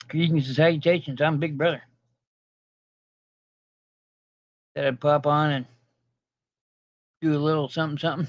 Greetings and salutations. I'm Big Brother. Said I'd pop on and do a little something, something.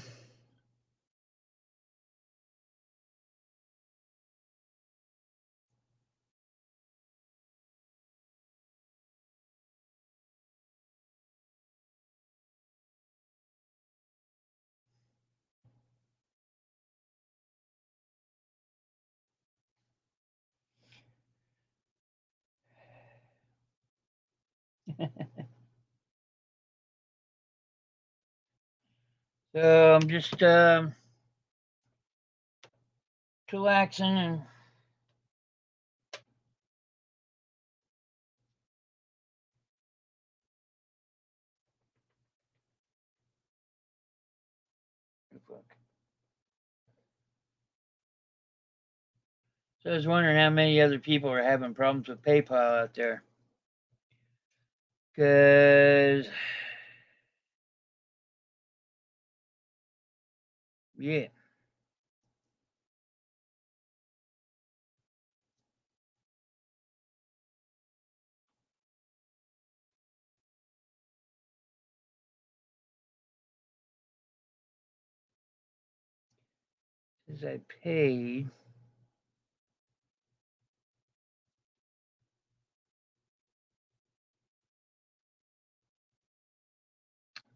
So I'm just chillaxing and so I was wondering how many other people are having problems with PayPal out there. Cause yeah. Since I paid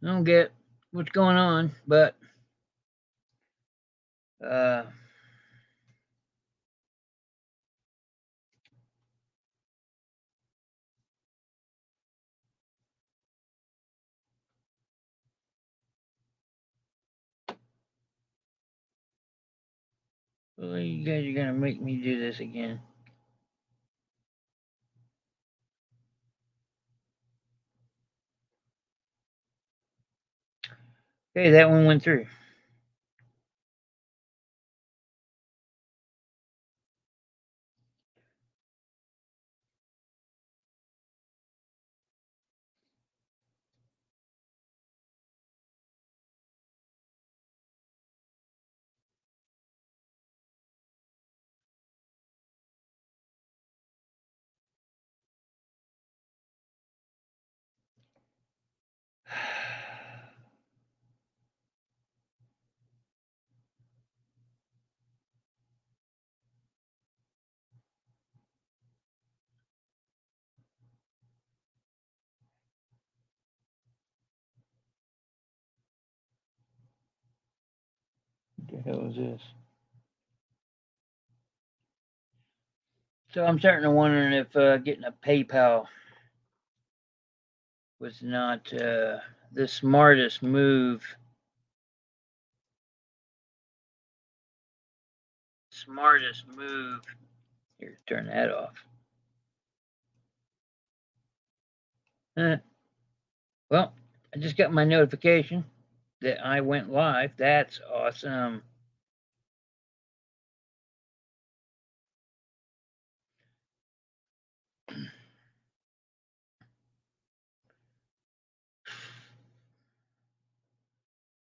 I don't get what's going on, but uh well, you guys are gonna make me do this again. Okay, that one went through. What the hell is this? So I'm starting to wondering if getting a PayPal was not the smartest move. Smartest move. Here, turn that off. Well, I just got my notification that I went live. That's awesome.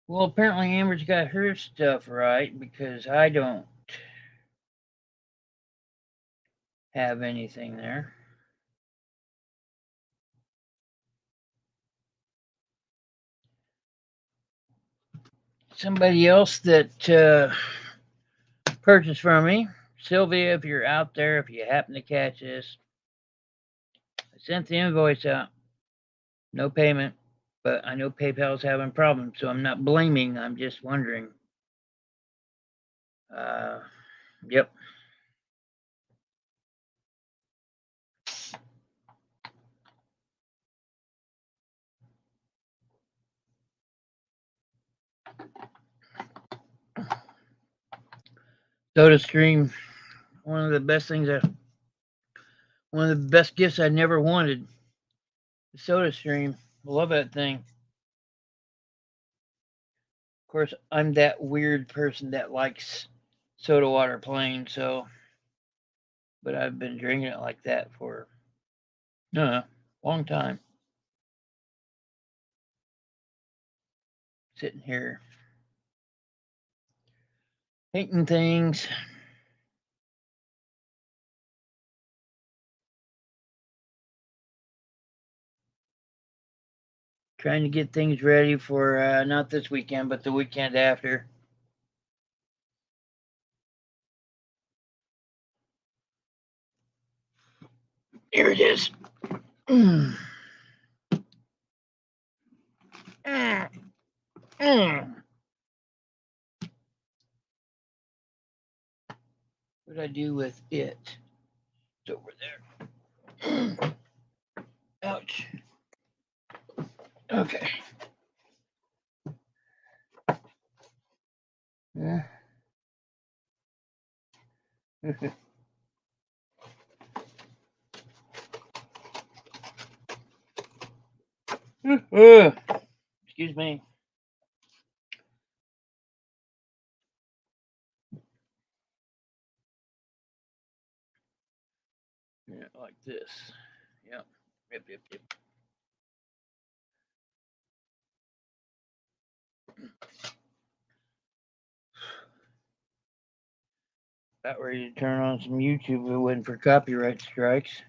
Well, apparently Amber's got her stuff right because I don't have anything there. Somebody else that purchased from me, Sylvia, if you're out there, if you happen to catch this, I sent the invoice out. No payment, but I know PayPal's having problems, so I'm not blaming. I'm just wondering. Uh, yep. SodaStream, one of the best things one of the best gifts I never wanted. The SodaStream, love that thing. Of course, I'm that weird person that likes soda water plain, so, but I've been drinking it like that for a long time. Sitting here painting things. Trying to get things ready for not this weekend, but the weekend after. Here it is. Mm. Mm. Mm. What did I do with it? It's over there. Ouch. Okay. Yeah. Excuse me. Yeah, like this. Yep. Yep, yep, yep. About ready to turn on some YouTube if it wasn't for copyright strikes.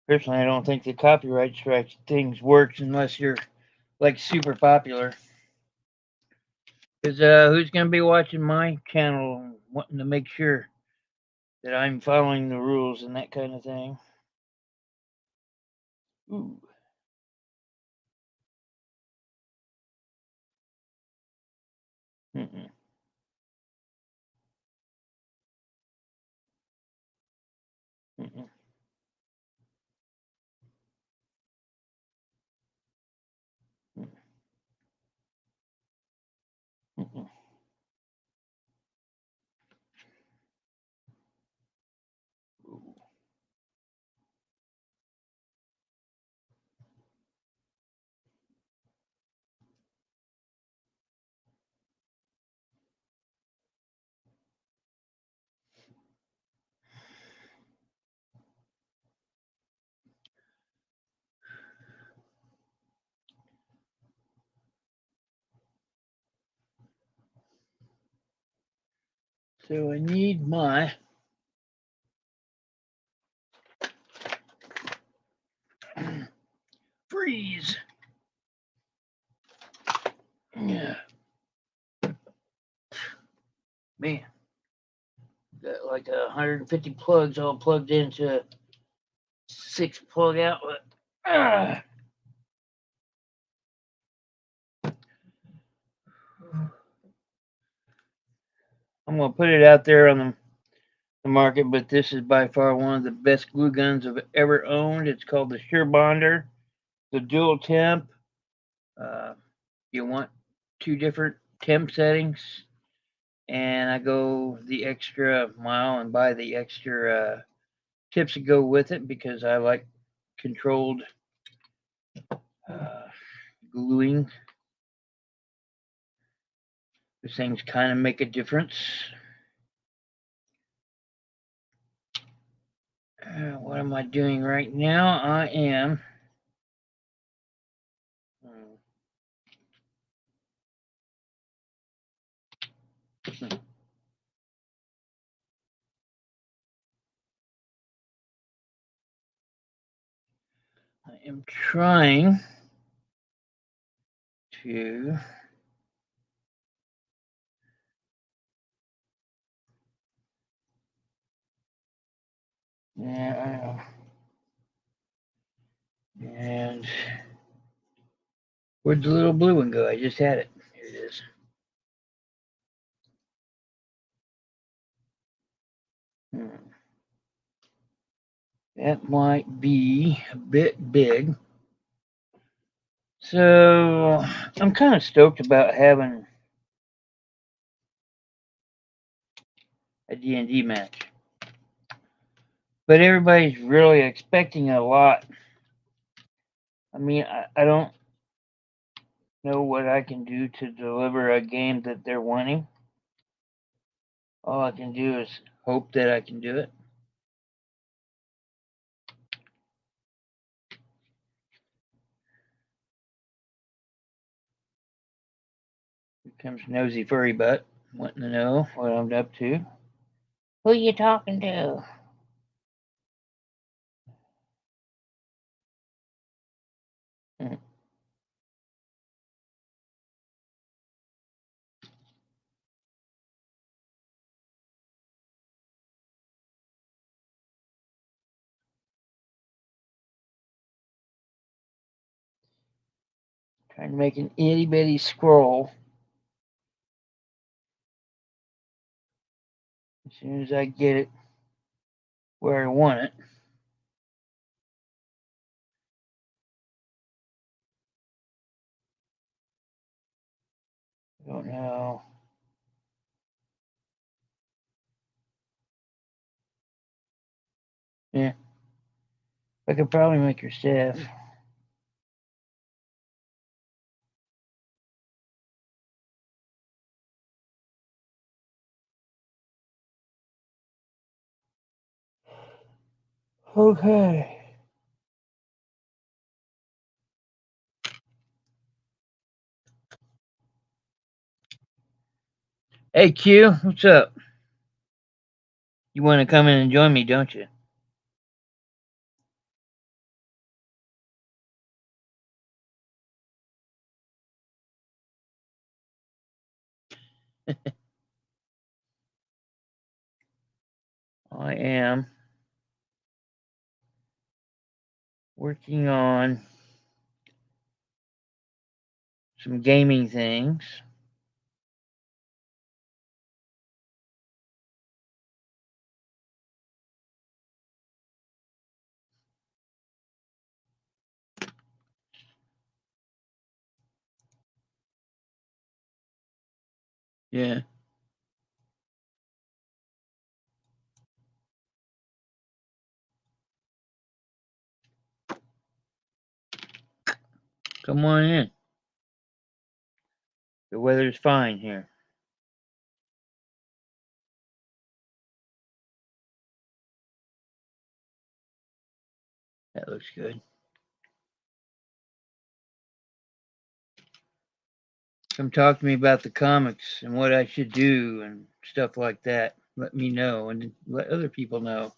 Personally, I don't think the copyright strike things works unless you're like super popular. Because who's gonna be watching my channel, wanting to make sure that I'm following the rules and that kind of thing? Ooh. Mm-mm. Mm-mm. Mm-mm. Ooh. So I need my freeze. Yeah, man, got like 150 plugs all plugged into a 6 plug outlet. Ah. I'm gonna put it out there on the market, but this is by far one of the best glue guns I've ever owned. It's called the Sure Bonder, the dual temp. Uh, you want 2 different temp settings, and I go the extra mile and buy the extra tips to go with it because I like controlled uh, gluing. These things kind of make a difference. What am I doing right now? I am. I am trying to. Yeah, I know. And where'd the little blue one go? I just had it. Here it is. Hmm. That might be a bit big. So I'm kind of stoked about having a D&D match. But everybody's really expecting a lot. I mean, I don't know what I can do to deliver a game that they're wanting. All I can do is hope that I can do it. Here comes nosy furry butt, wanting to know what I'm up to. Who you talking to? Trying to make an itty bitty scroll. As soon as I get it where I want it. I don't know. Yeah. I could probably make your staff. Okay. Hey Q, what's up? You want to come in and join me, don't you? I am working on some gaming things. Yeah. Come on in. The weather's fine here. That looks good. Come talk to me about the comics and what I should do and stuff like that. Let me know and let other people know.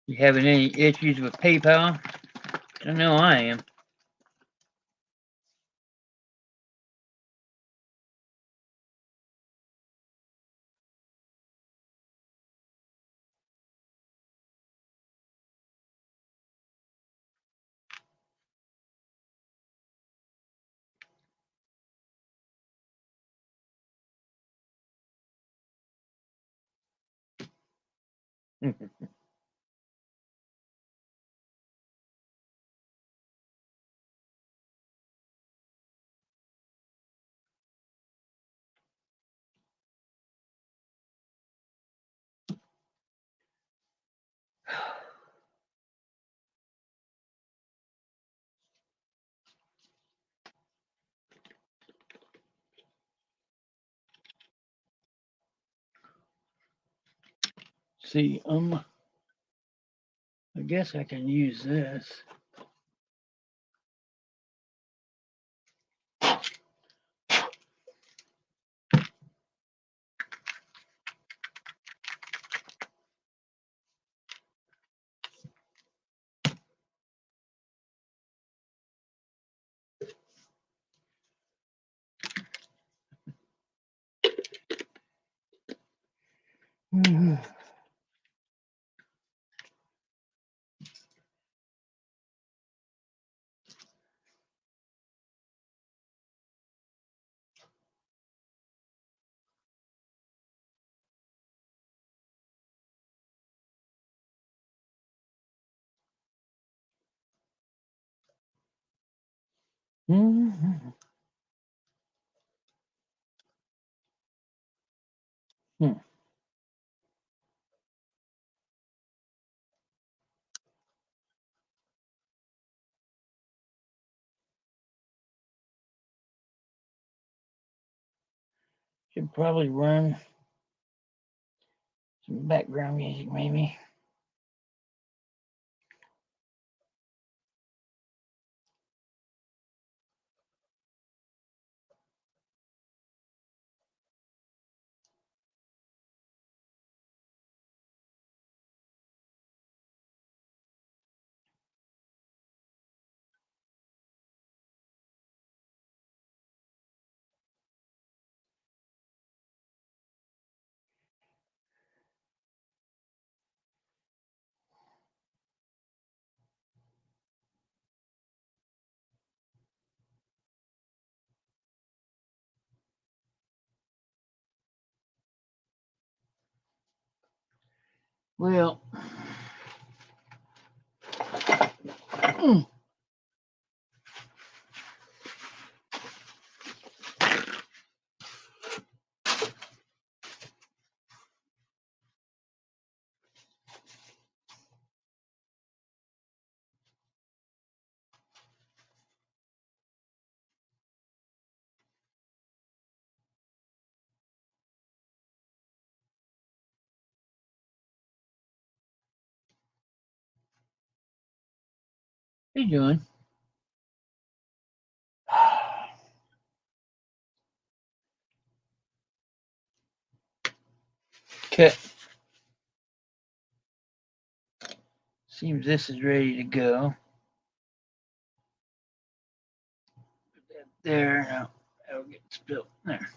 You having any issues with PayPal? I know I am. See, I guess I can use this. Hmm. Should probably run some background music, maybe. Well, how you doing? Okay. Seems this is ready to go. Put that there. Now that'll get spilled. There.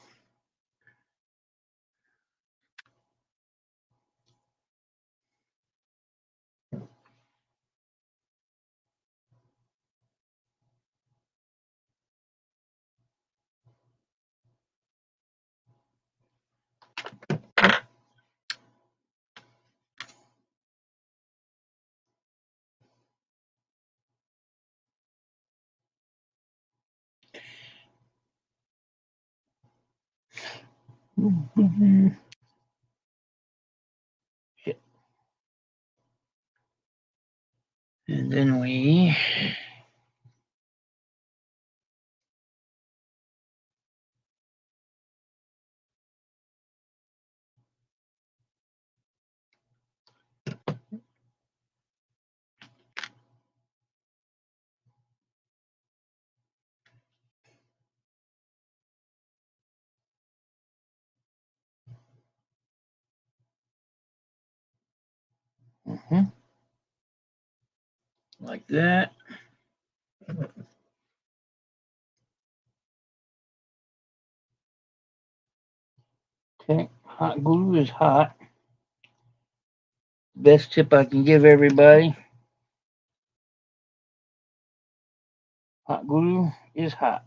Shit. And then we like that. Okay, hot glue is hot. Best tip I can give everybody. Hot glue is hot.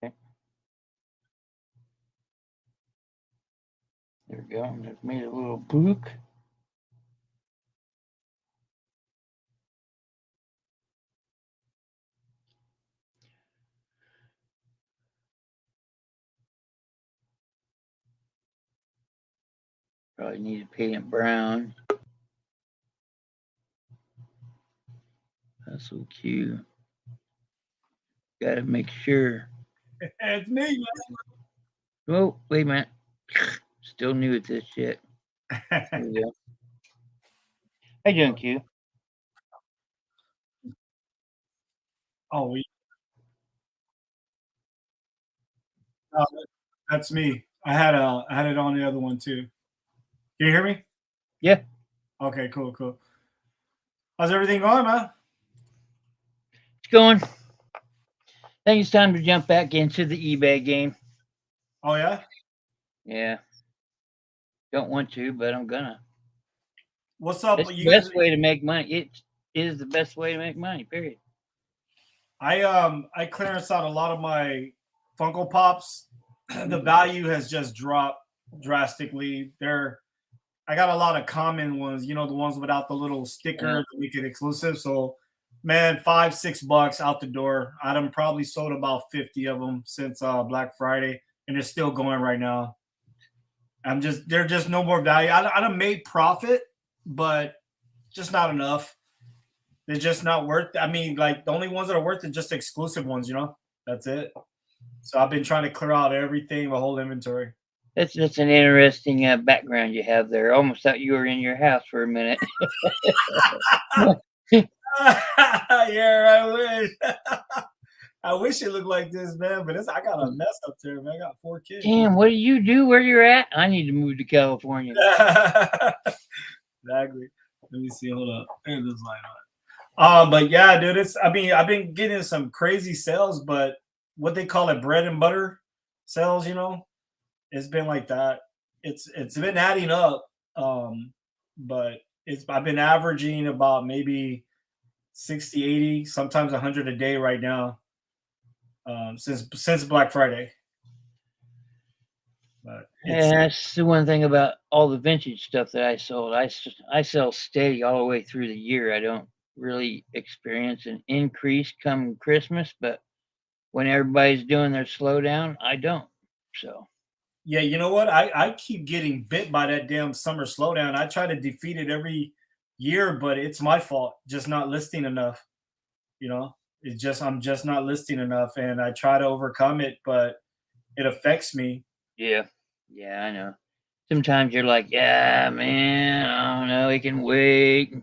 Okay. There we go. Just made a little book. Probably need to paint it brown. That's so cute. Got to make sure. It's me. Oh, wait a minute. Still new at this shit. There we go. How you doing, Q? Oh, uh, that's me. I had it on the other one too. Can you hear me? Yeah, Okay, cool, cool. How's everything going, man? it's going. I think it's time to jump back into the eBay game. Oh yeah. Yeah, don't want to, but I'm gonna. What's up? It's the You guys? best way to make money. It is the best way to make money. Period. I clearance out a lot of my Funko Pops. The value has just dropped drastically. I got a lot of common ones, you know, the ones without the little sticker Yeah. to make it exclusive. So, man, $5-6 out the door. I'd have probably sold about 50 of them since Black Friday, and they're still going right now. They're just no more value. I'd have made profit, but just not enough. They're just not worth. I mean, like the only ones that are worth it, just exclusive ones. You know, that's it. So I've been trying to clear out everything, the whole inventory. That's an interesting background you have there. Almost thought you were in your house for a minute. Yeah, I wish. I wish it looked like this, man. But I got a mess up there, man. I got 4 kids. Damn, what do you do where you're at? I need to move to California. Exactly. Let me see. Hold up. Here's this line but yeah, dude, I've been getting some crazy sales, but what they call it bread and butter sales, you know. It's been like that. It's been adding up. But it's I've been averaging about maybe 60, 80, sometimes 100 a day right now. Since Black Friday. But it's And that's the one thing about all the vintage stuff that I sold. I sell steady all the way through the year. I don't really experience an increase come Christmas, but when everybody's doing their slowdown, I don't. So yeah, you know what? I keep getting bit by that damn summer slowdown. I try to defeat it every year, but it's my fault just not listing enough. You know, it's just I'm just not listing enough, and I try to overcome it, but it affects me. yeah, yeah, I know. Sometimes you're like, yeah, man, I don't know, it can wait.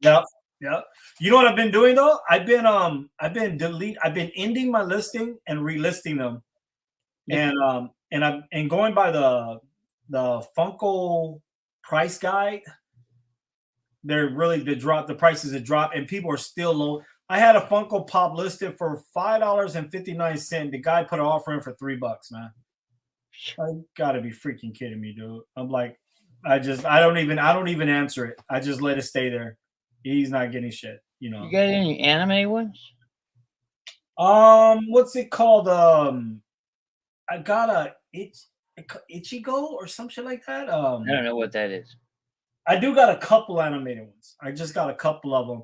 Yep. Yep. You know what I've been doing though? I've been ending my listing and relisting them. And I'm and going by the Funko price guide, they're really the prices have dropped and people are still low. I had a Funko Pop listed for $5.59. The guy put an offer in for $3, man. I gotta be freaking kidding me, dude. I'm like, I don't even answer it. I just let it stay there. He's not getting shit, you You know. got any anime ones? What's it called? I got Ichigo or some shit like that. I don't know what that is. I do got a couple animated ones. I just got a couple of them.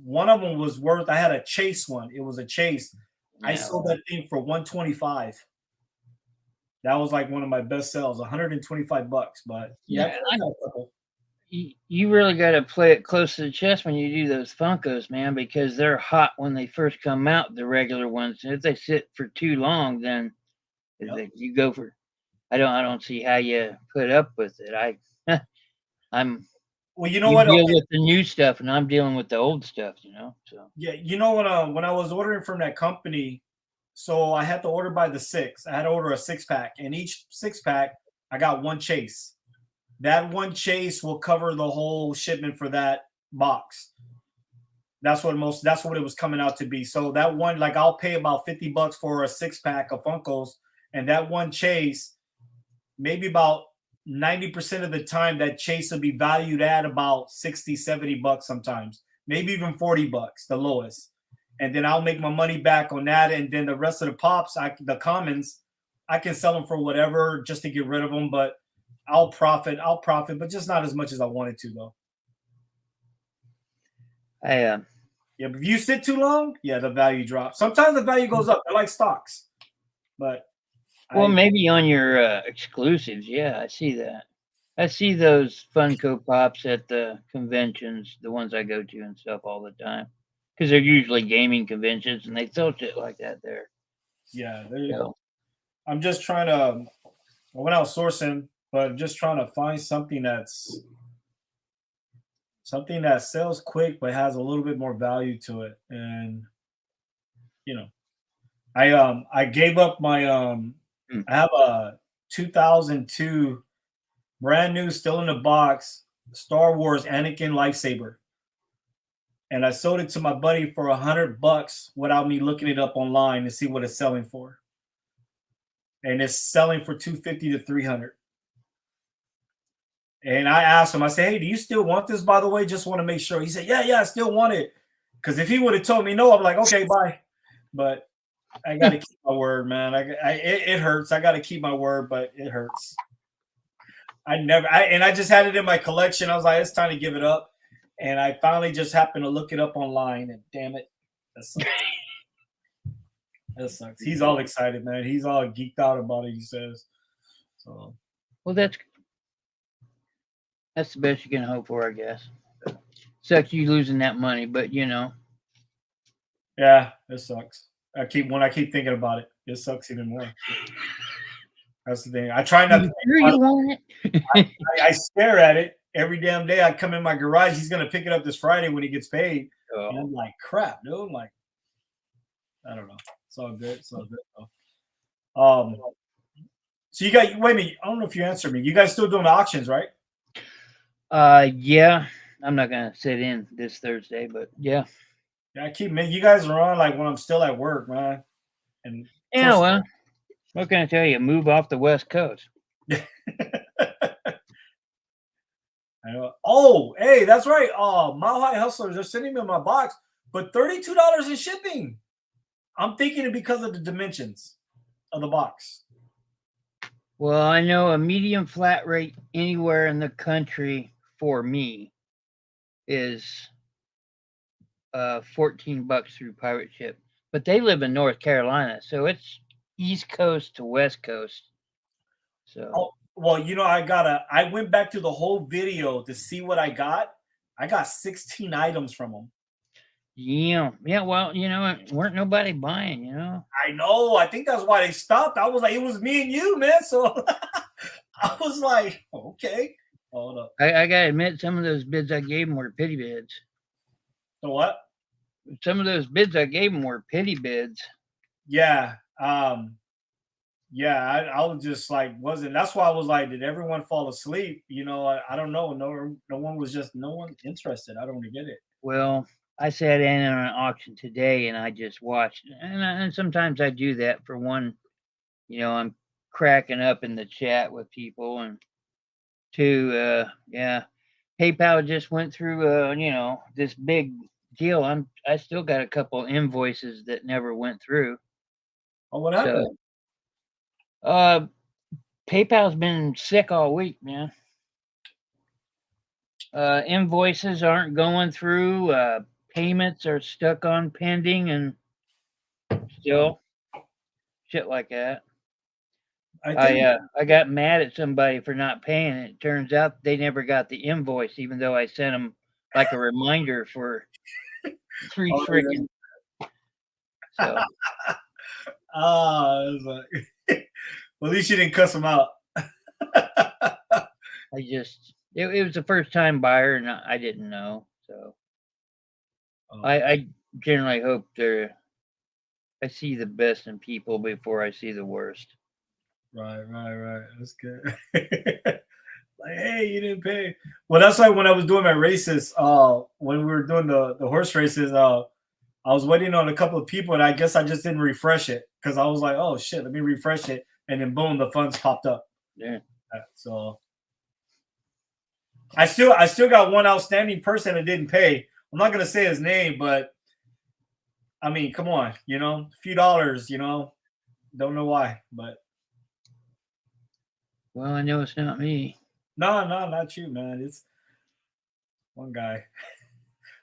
One of them was worth. I had a chase one. It was a chase. I Yeah, sold that thing for 125. That was like one of my best sells, 125 bucks. But yeah, I yeah. got a couple. You really got to play it close to the chest when you do those Funkos, man, because they're hot when they first come out. The regular ones, and if they sit for too long, then Yep. you go for. I don't see how you put up with it. I'm Well, you know you what? deal Okay. with the new stuff, and I'm dealing with the old stuff. So Yeah, you know when I was ordering from that company, so I had to order by the six. I had to order a 6 pack, and each 6 pack I got one chase. That one chase will cover the whole shipment for that box. That's what it was coming out to be. So that one, like I'll pay about $50 for a 6 pack of Funkos, and that one chase, maybe about 90% of the time, that chase will be valued at about 60, $70 sometimes, maybe even $40, the lowest. And then I'll make my money back on that. And then the rest of the pops, the commons, I can sell them for whatever just to get rid of them. But I'll profit, but just not as much as I wanted to though. I Yeah, but if you sit too long, yeah, the value drops. Sometimes the value goes up. They're like stocks, but well, I maybe on your exclusives, yeah, I see that. I see those Funko Pops at the conventions, the ones I go to and stuff all the time, because they're usually gaming conventions, and they sell shit like that there. yeah, So I'm just trying to. I went out sourcing, but I'm just trying to find something that sells quick but has a little bit more value to it. And you know, I gave up my mm, I have a 2002 brand new, still in the box, Star Wars Anakin lightsaber, and I sold it to my buddy for $100 without me looking it up online to see what it's selling for, and it's selling for 250 to 300. And I asked him, I said, "Hey, do you still want this? By the way, just want to make sure." He said, "Yeah, yeah, I still want it." Because if he would have told me no, I'm like, "Okay, bye." But I got to keep my word, man. It hurts. I got to keep my word, but it hurts. I just had it in my collection. I was like, it's time to give it up. And I finally just happened to look it up online, and damn it, that sucks. That sucks. He's all excited, man. He's all geeked out about it. He says so. well, that's the best you can hope for, I guess. Sucks you losing that money, but Yeah, it sucks. I keep thinking about it, it sucks even more. That's the thing. I try not to you think sure about you want it. it? I stare at it every damn day. I come in my garage. He's gonna pick it up this Friday when he gets paid, and Oh, I'm like, crap, dude. I'm like, I don't know. It's all good. It's all good though. So you got wait a minute. I don't know if you answered me. You guys still doing auctions, right? yeah. I'm not gonna sit in this Thursday, but yeah. Yeah, I keep man. You guys are on like when I'm still at work, man. And of Yeah, course, well. What can I tell you? Move off the West Coast. I know. Oh, hey, that's right. Mile High Hustlers, they're sending me my box, but $32 in shipping. I'm thinking it because of the dimensions of the box. Well, I know a medium flat rate anywhere in the country for me is $14 through pirate ship. But they live in North Carolina, so it's East Coast to West Coast. So Oh, well, I went back to the whole video to see what I got. I got 16 items from them. yeah, yeah. Well, weren't nobody buying. I know. I think that's why they stopped. I was like, it was me and you, man. So I was like, okay, hold up. I gotta admit, some of those bids I gave them were pity bids. So what? Some of those bids I gave them were pity bids. Yeah. Yeah, I was just like, wasn't that's why I was like, did everyone fall asleep? I don't know. No one was just no one interested. I don't really get it. Well, I sat in on an auction today and I just watched, and sometimes I do that for one. I'm cracking up in the chat with people, and two, yeah, PayPal just went through, this big deal. I still got a couple invoices that never went through. Oh, what happened? So, uh, PayPal's been sick all week, man. Invoices aren't going through. Payments are stuck on pending, and still shit like that. I think I got mad at somebody for not paying. It turns out they never got the invoice, even though I sent them like a reminder for 3 oh, freaking. So it was like, well, at least you didn't cuss them out. I just it was a first time buyer and I didn't know. So I generally hope I see the best in people before I see the worst. Right. That's good. Like, hey, you didn't pay. Well, that's like when I was doing my races. When we were doing the horse races, I was waiting on a couple of people, and I guess I just didn't refresh it because I was like, oh shit, let me refresh it, and then boom, the funds popped up. Yeah. So I still got one outstanding person that didn't pay. I'm not gonna say his name, but I mean, come on, a few dollars, don't know why, but Well, I know it's not me. no, not you, man. It's one guy.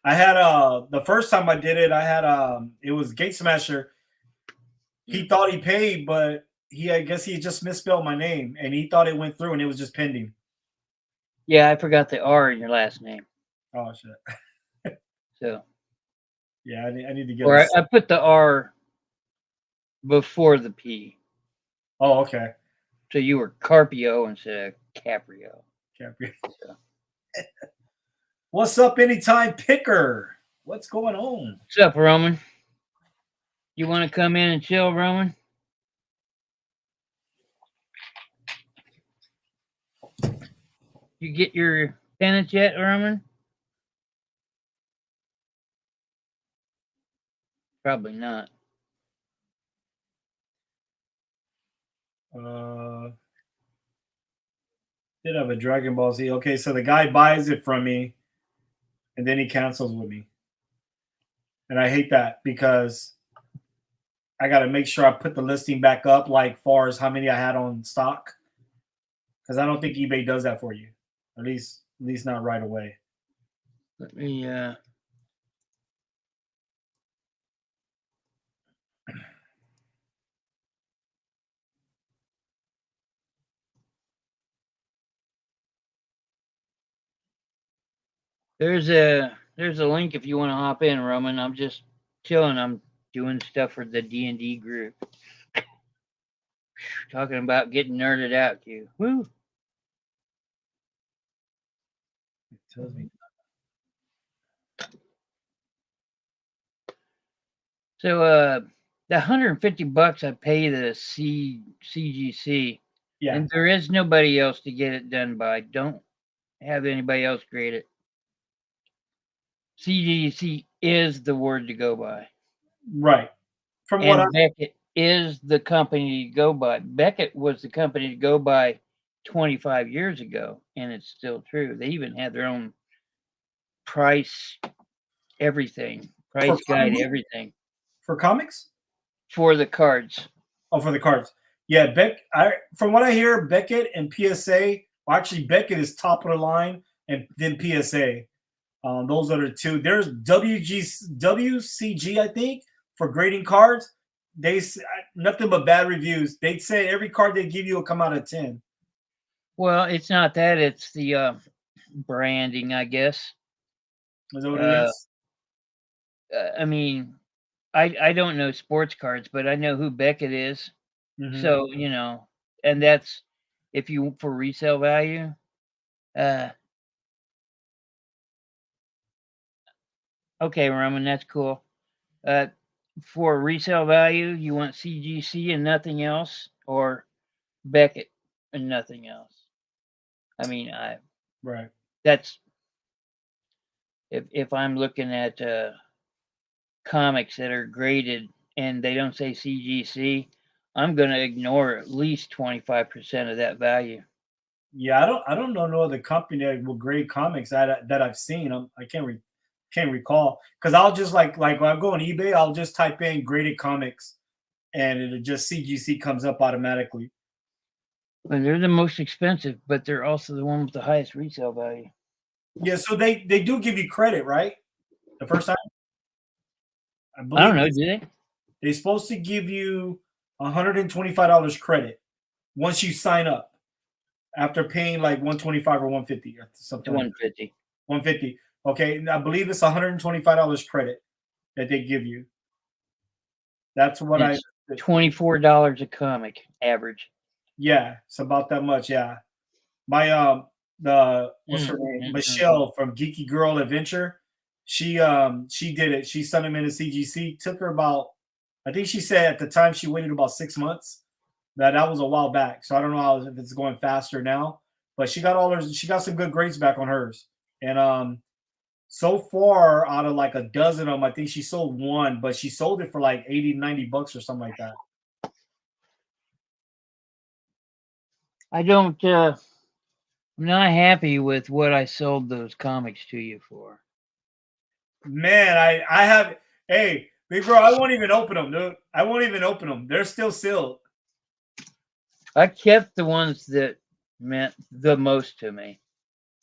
I had the first time I did it, I had it was Gate Smasher. He thought he paid, but I guess he just misspelled my name and he thought it went through and it was just pending. Yeah, I forgot the R in your last name. Oh shit. So Yeah, I need to get or it. I put the R before the P. Oh, okay. So you were Carpio instead of Caprio. Capri. So. What's up, anytime picker? What's going on? What's up, Roman? You want to come in and chill, Roman? You get your pennant yet, Roman? Probably not. Did have a Dragon Ball Z. Okay, so the guy buys it from me and then he cancels with me. And I hate that because I got to make sure I put the listing back up, like far as how many I had on stock, because I don't think eBay does that for you, at least not right away. Let me. There's a link if you want to hop in, Roman. I'm just chilling. I'm doing stuff for the D&D group. Talking about getting nerded out, you. Woo. It tells me. So the $150 I pay the CGC. Yeah. And there is nobody else to get it done by. Don't have anybody else grade it. CGC is the word to go by. Right. From And what I Beckett is the company to go by. Beckett was the company to go by 25 years ago, and it's still true. They even had their own price, everything, For price comic guide, book? everything For comics? for the cards. Oh, for the cards. Yeah, from what I hear, Beckett and PSA. Well, actually, Beckett is top of the line, and then PSA. Those are the two. There's WCG, I think, for grading cards. Nothing but bad reviews. They'd say every card they give you will come out of 10. Well, it's not that; it's the branding, I guess. Is that what it Uh, is? I mean, I don't know sports cards, but I know who Beckett is. Mm-hmm. So and that's if you for resale value. Uh, okay, Roman, that's cool. Uh, for resale value, you want CGC and nothing else, or Beckett and nothing else. I mean, Right. that's if I'm looking at comics that are graded and they don't say CGC, I'm gonna ignore at least 25% of that value. Yeah, I don't know no other company that will grade comics that I've seen. I can't recall because I'll just like when I go on eBay, I'll just type in graded comics and it'll just CGC comes up automatically. And they're the most expensive, but they're also the one with the highest resale value. Yeah, so they do give you credit, right? The first time, I I don't believe know, do they? they're supposed to give you $125 credit once you sign up after paying like 125 or 150 or It's something like that. 150. 150. Okay, and I believe it's $125 credit that they give you. That's what I. It's $24 a comic average. Yeah, it's about that much. Yeah, my the what's Mm, her name, mm, mm, mm. Michelle from Geeky Girl Adventure. She did it. She sent him into CGC. Took her about, I think she said at the time she waited about 6 months. That was a while back. So I don't know if it's going faster now. But she got some good grades back on hers. And so far out of like a dozen of them, I think she sold one, but she sold it for like 80, $90 or something like that. I don't. I'm not happy with what I sold those comics to you for. Man, I have, hey, big bro, I won't even open them, dude. I won't even open them. They're still sealed. I kept the ones that meant the most to me.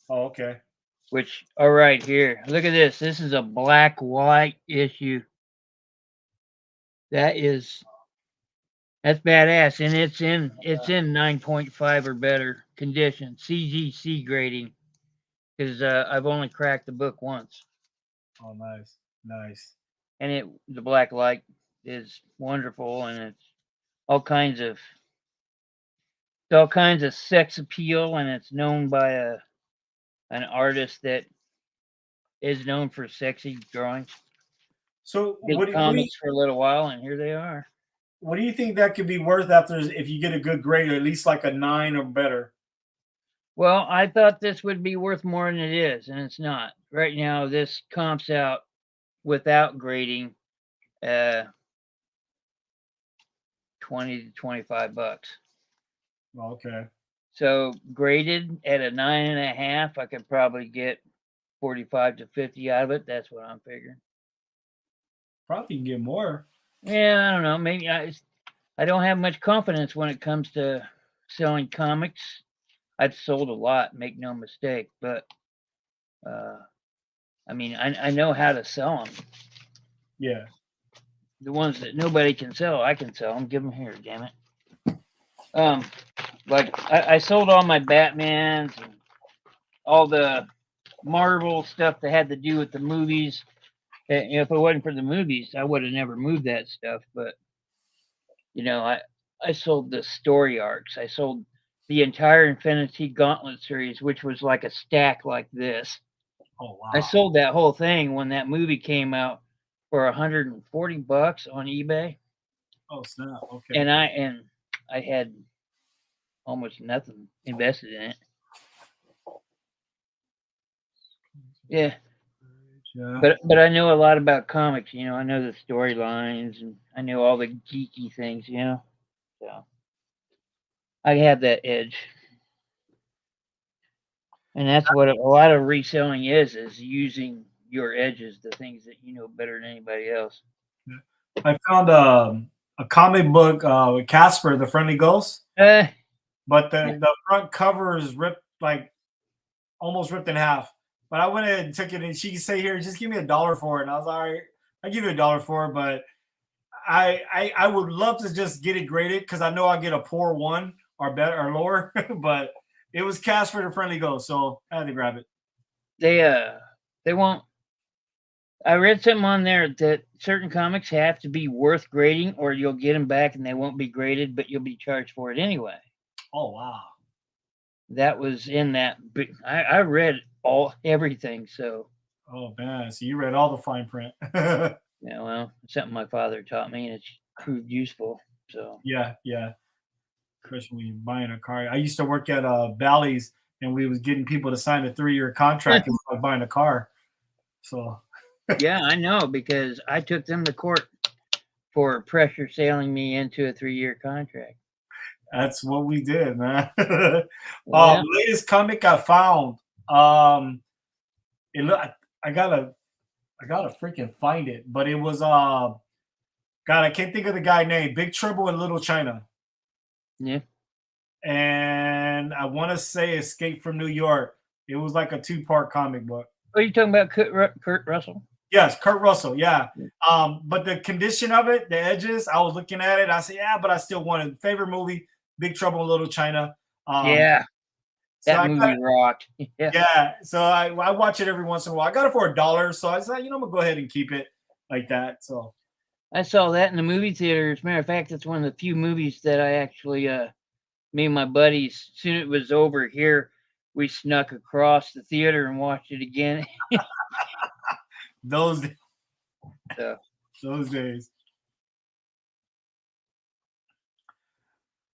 Oh, okay. Which, all right, here, look at this. This is a black white issue. That is That's badass, and it's in 9.5 or better condition, CGC grading. Because I've only cracked the book once, Oh, nice, nice. and the black light is wonderful, and all kinds of sex appeal, and it's known by an artist that is known for sexy drawings. So Did comics for a little while, and here they are. what do you think that could be worth after if you get a good grade, or at least like a 9 or better? Well, I thought this would be worth more than it is, and it's not. Right now, this comps out without grading, uh, 20 to $25. Oh, okay. So graded at a 9.5, I could probably get 45 to 50 out of it. That's what I'm figuring. Probably can get more. Yeah, I don't know. Maybe I don't have much confidence when it comes to selling comics. I've sold a lot, make no mistake, but uh, I mean, I know how to sell them. Yeah. The ones that nobody can sell, I can sell them. Give them here, damn it. Um, like I sold all my Batmans and all the Marvel stuff that had to do with the movies. If it wasn't for the movies, I would have never moved that stuff. But I sold the story arcs. I sold the entire Infinity Gauntlet series, which was like a stack like this. Oh I wow. sold that whole thing when that movie came out for $140 on eBay, Oh snap. Okay. and I had almost nothing invested in it. Yeah, Yeah. But I know a lot about comics. You know, I know the storylines and I know all the geeky things. You know, so I have that edge, and that's what a lot of reselling is using your edges, the things that you know better than anybody else. I found a comic book with Casper, the Friendly Ghost, Uh, but yeah, the front cover is ripped, like almost ripped in half. But I went ahead and took it, and she said, "Here, just give me $1 for it." And I was like, "All right, I give you $1 for it." But I would love to just get it graded because I know I get a poor one or better or lower. But it was Casper, the Friendly Ghost, so I had to grab it. they they won't. I read something on there that certain comics have to be worth grading, or you'll get them back and they won't be graded, but you'll be charged for it anyway. Oh wow. That was in that. I read everything, so Oh man, so you read all the fine print. yeah. Well, it's something my father taught me, and it's proved useful. So Yeah, yeah. Especially when you're buying a car. I used to work at Bally's, and we was getting people to sign a 3-year contract. It was like buying a car. So yeah, I know because I took them to court for pressure sailing me into a 3-year contract. that's what we did, man. Yeah, Latest comic I found. Um, it look. I gotta. I gotta freaking find it. But it was God. I can't think of the guy name. Big Trouble in Little China, yeah. and I want to say Escape from New York. It was like a 2-part comic book. Are you talking about Kurt Russell? Yes, Kurt Russell. Yeah. But the condition of it, the edges, I was looking at it. I said, yeah, but I still wanted favorite movie, Big Trouble in Little China. Yeah, So that I got movie it. rocked. Yeah, Yeah. So I watch it every once in a while. I got it for $1. So I said, I'm gonna go ahead and keep it like that. So I saw that in the movie theater. As a matter of fact, it's one of the few movies that I actually, me and my buddies, soon as it was over here, we snuck across the theater and watched it again. those So those days.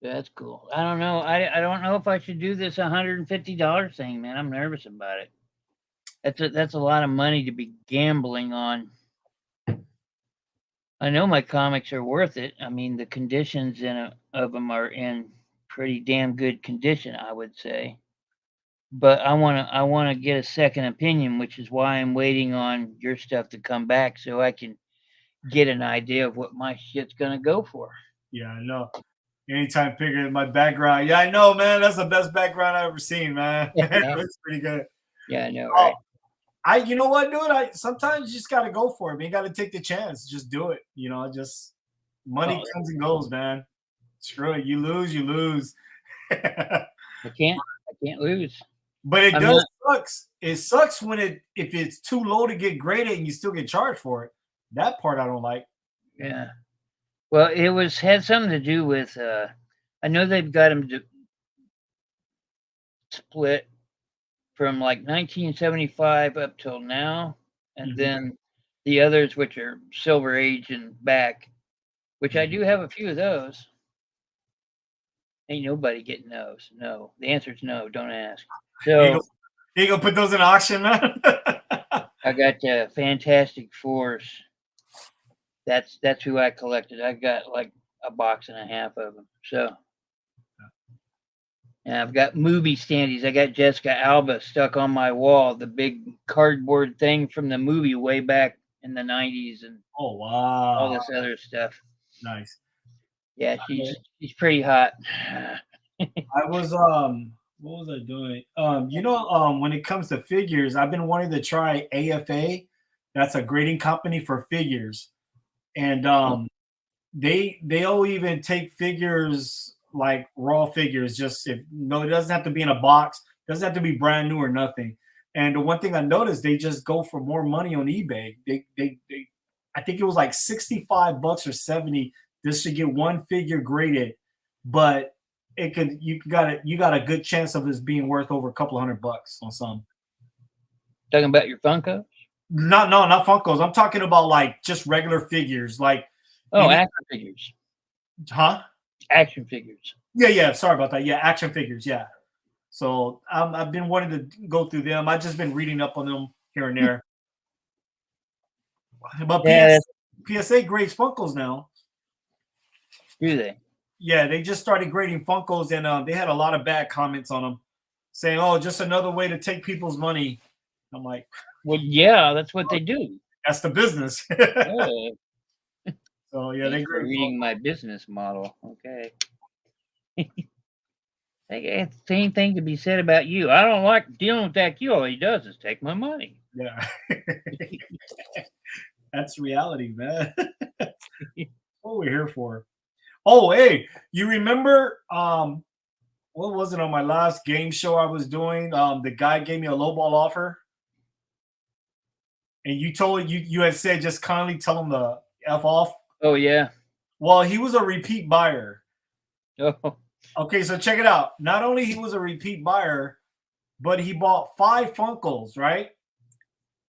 that's cool. I don't know. I don't know if I should do this $150 thing, man. I'm nervous about it. That's a lot of money to be gambling on. I know my comics are worth it. I mean, the conditions of them are in pretty damn good condition, I would say. But I wanna get a second opinion, which is why I'm waiting on your stuff to come back so I can get an idea of what my shit's gonna go for. Yeah, I know. Anytime bigger than my background. Yeah, I know, man. That's the best background I've ever seen, man. It Yeah, looks pretty good. yeah, I know, Oh, right? you know what, dude? I sometimes you just gotta go for it. Man. You gotta take the chance. Just do it. Just money Oh, comes and goes, man. Screw it. You lose, you lose. but I can't lose. it I'm does not. sucks. It sucks when if it's too low to get graded and you still get charged for it. That part I don't like. Yeah. Well, it was had something to do with. I know they've got them split from like 1975 up till now, and Mhm, then the others, which are Silver Age and back, which I mhm. do have a few of those. Ain't nobody getting those. No, the answer is no. Don't ask. You go, So you go put those in auction, man. I got Fantastic Fours. That's who I collected. I got like a box and a half of them. So and I've got movie standees. I got Jessica Alba stuck on my wall, the big cardboard thing from the movie way back in the '90s, and Oh all wow, this other stuff. nice. Yeah, she's pretty hot. I was what was I doing? When it comes to figures, I've been wanting to try AFA. That's a grading company for figures. And they'll even take figures like raw figures, just if no, it doesn't have to be in a box, doesn't have to be brand new or nothing. And the one thing I noticed, they just go for more money on eBay. They I think it was like $65 or 70 just to get one figure graded, but you got a good chance of this being worth over a couple $100 on some. Talking about your Funko? Not Funkos. I'm talking about like just regular figures, like Oh, any action figures. huh? Action figures. Yeah, yeah. Sorry about that. Yeah, action figures. Yeah. So I've been wanting to go through them. I've just been reading up on them here and there. But Yeah, PSA grades Funkos now. do they? Yeah, they just started grading Funkos, and they had a lot of bad comments on them, saying, "Oh, just another way to take people's money." I'm like, Well, yeah, that's what they do. that's the business. Oh, So yeah, they thanks for grade reading Funkos. my business model. Okay. It's the same thing to be said about you. I don't like dealing with that Q. All he does is take my money. Yeah, that's reality, man. What we're here for. Oh, hey, you remember what was it on my last game show I was doing? The guy gave me a lowball offer, and you had said just kindly tell him to F off. Oh yeah. Well, he was a repeat buyer. Oh Okay, so check it out. Not only he was a repeat buyer, but he bought 5 Funkos, right?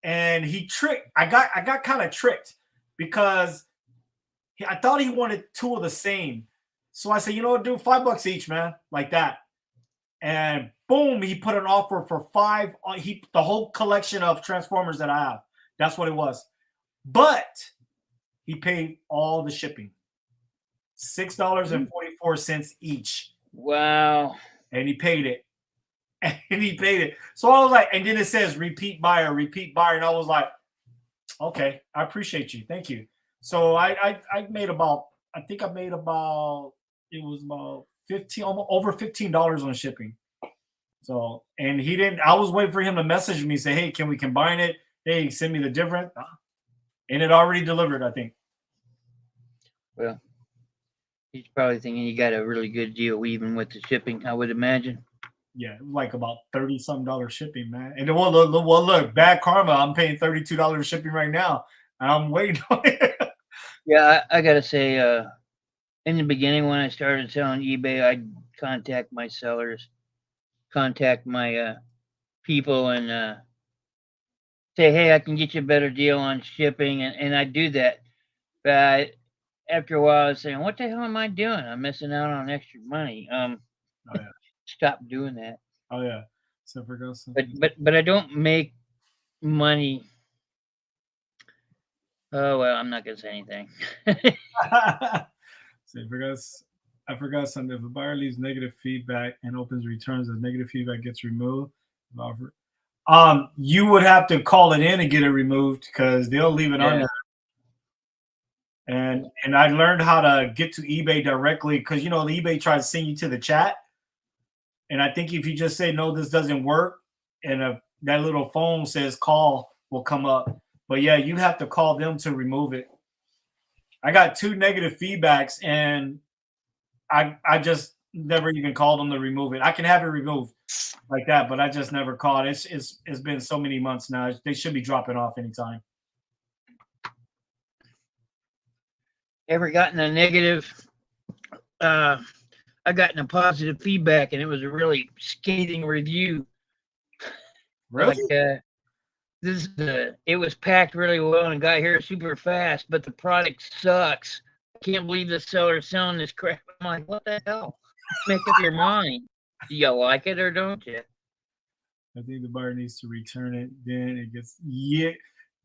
And he tricked. I got kind of tricked because I thought he wanted 2 of the same. So I said, you know what, dude, $5 each, man, like that. And boom, he put an offer for 5. The whole collection of Transformers that I have. That's what it was. But he paid all the shipping, $6.44 each, wow. and he paid it. And he paid it. So I was like, and then it says repeat buyer, and I was like, okay, I appreciate you, thank you. So I made about, I think I made about, it was about 15, almost over $15 on shipping. So, and he didn't, I was waiting for him to message me, say, hey, can we combine it? Hey, send me the difference. And it already delivered, I think. Well, he's probably thinking you got a really good deal, even with the shipping. I would imagine. Yeah, it was like about 30 something dollars shipping, man. And then, look, bad karma. I'm paying $32 shipping right now. And I'm waiting on it. Yeah, I gotta say, in the beginning when I started selling eBay, I'd contact my sellers, contact my people, and say, hey, I can get you a better deal on shipping, and I do that. But after a while, I was saying, what the hell am I doing? I'm missing out on extra money. Oh, yeah. Stop doing that. Oh, yeah. So forgot But something. but I don't make money. Oh well, I'm not gonna say anything. So I forgot something. If a buyer leaves negative feedback and opens returns, the negative feedback gets removed. You would have to call it in and get it removed because they'll leave it on Yeah. there. And I learned how to get to eBay directly because the eBay tries to send you to the chat. And I think if you just say no, this doesn't work, and that little phone says call will come up. But yeah, you have to call them to remove it. I got 2 negative feedbacks, and I just never even called them to remove it. I can have it removed like that, but I just never called. It's been so many months now. They should be dropping off anytime. Ever gotten a negative? I gotten a positive feedback, and it was a really scathing review. Really? Like it was packed really well and got here super fast, but the product sucks. I can't believe the seller's selling this crap. I'm like, what the hell? Make up your mind. Do you like it or don't you? I think the buyer needs to return it. Then it gets yeah.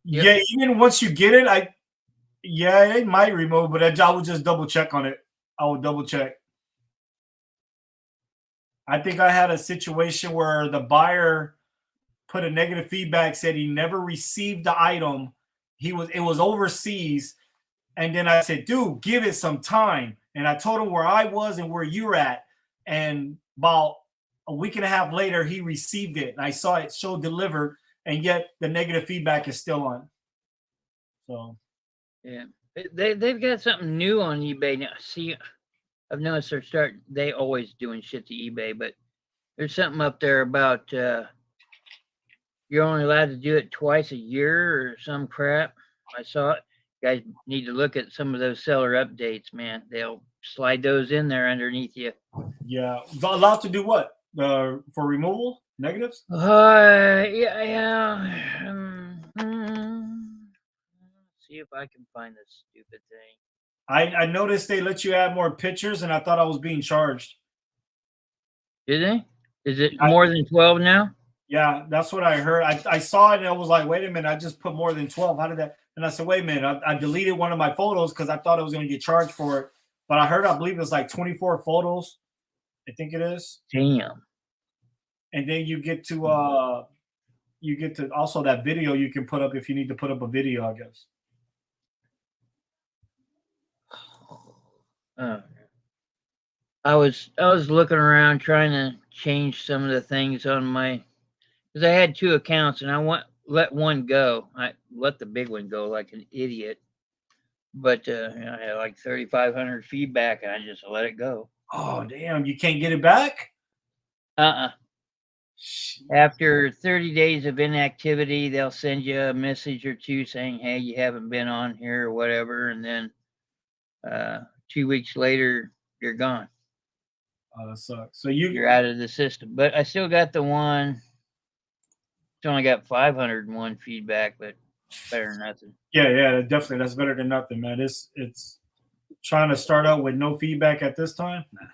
Yep. Even once you get it, it might remove, but I would just double check on it. I would double check. I think I had a situation where the buyer put a negative feedback, said he never received the item. It was overseas. And then I said, dude, give it some time. And I told him where I was and where you're at. And about a week and a half later, he received it. And I saw it show delivered, and yet the negative feedback is still on. So yeah, they've got something new on eBay now. See, I've noticed they always doing shit to eBay, but there's something up there about you're only allowed to do it twice a year or some crap. I saw it. You guys need to look at some of those seller updates, man. They'll slide those in there underneath you. yeah, allowed to do what? For removal negatives? Yeah. See if I can find this stupid thing. I noticed they let you add more pictures, and I thought I was being charged. Did they? Is it more than 12 now? Yeah, that's what I heard. I saw it and I was like, wait a minute, I just put more than 12. How did that? And I said, wait a minute, I deleted one of my photos because I thought I was going to get charged for it. But I heard, I believe it's like 24 photos. I think it is. Damn. And then you get to also that video you can put up if you need to put up a video, I guess. Oh, I was looking around trying to change some of the things on my because I had two accounts and I let one go. I let the big one go like an idiot. But I had like 3,500 feedback and I just let it go. Oh damn, you can't get it back? Uh-uh. After 30 days of inactivity, they'll send you a message or two saying, "Hey, you haven't been on here or whatever," and then 2 weeks later, you're gone. Oh, that sucks. So You're out of the system. But I still got the one. It's only got 501 feedback, but better than nothing. yeah, definitely. That's better than nothing, man. It's trying to start out with no feedback at this time. Nah.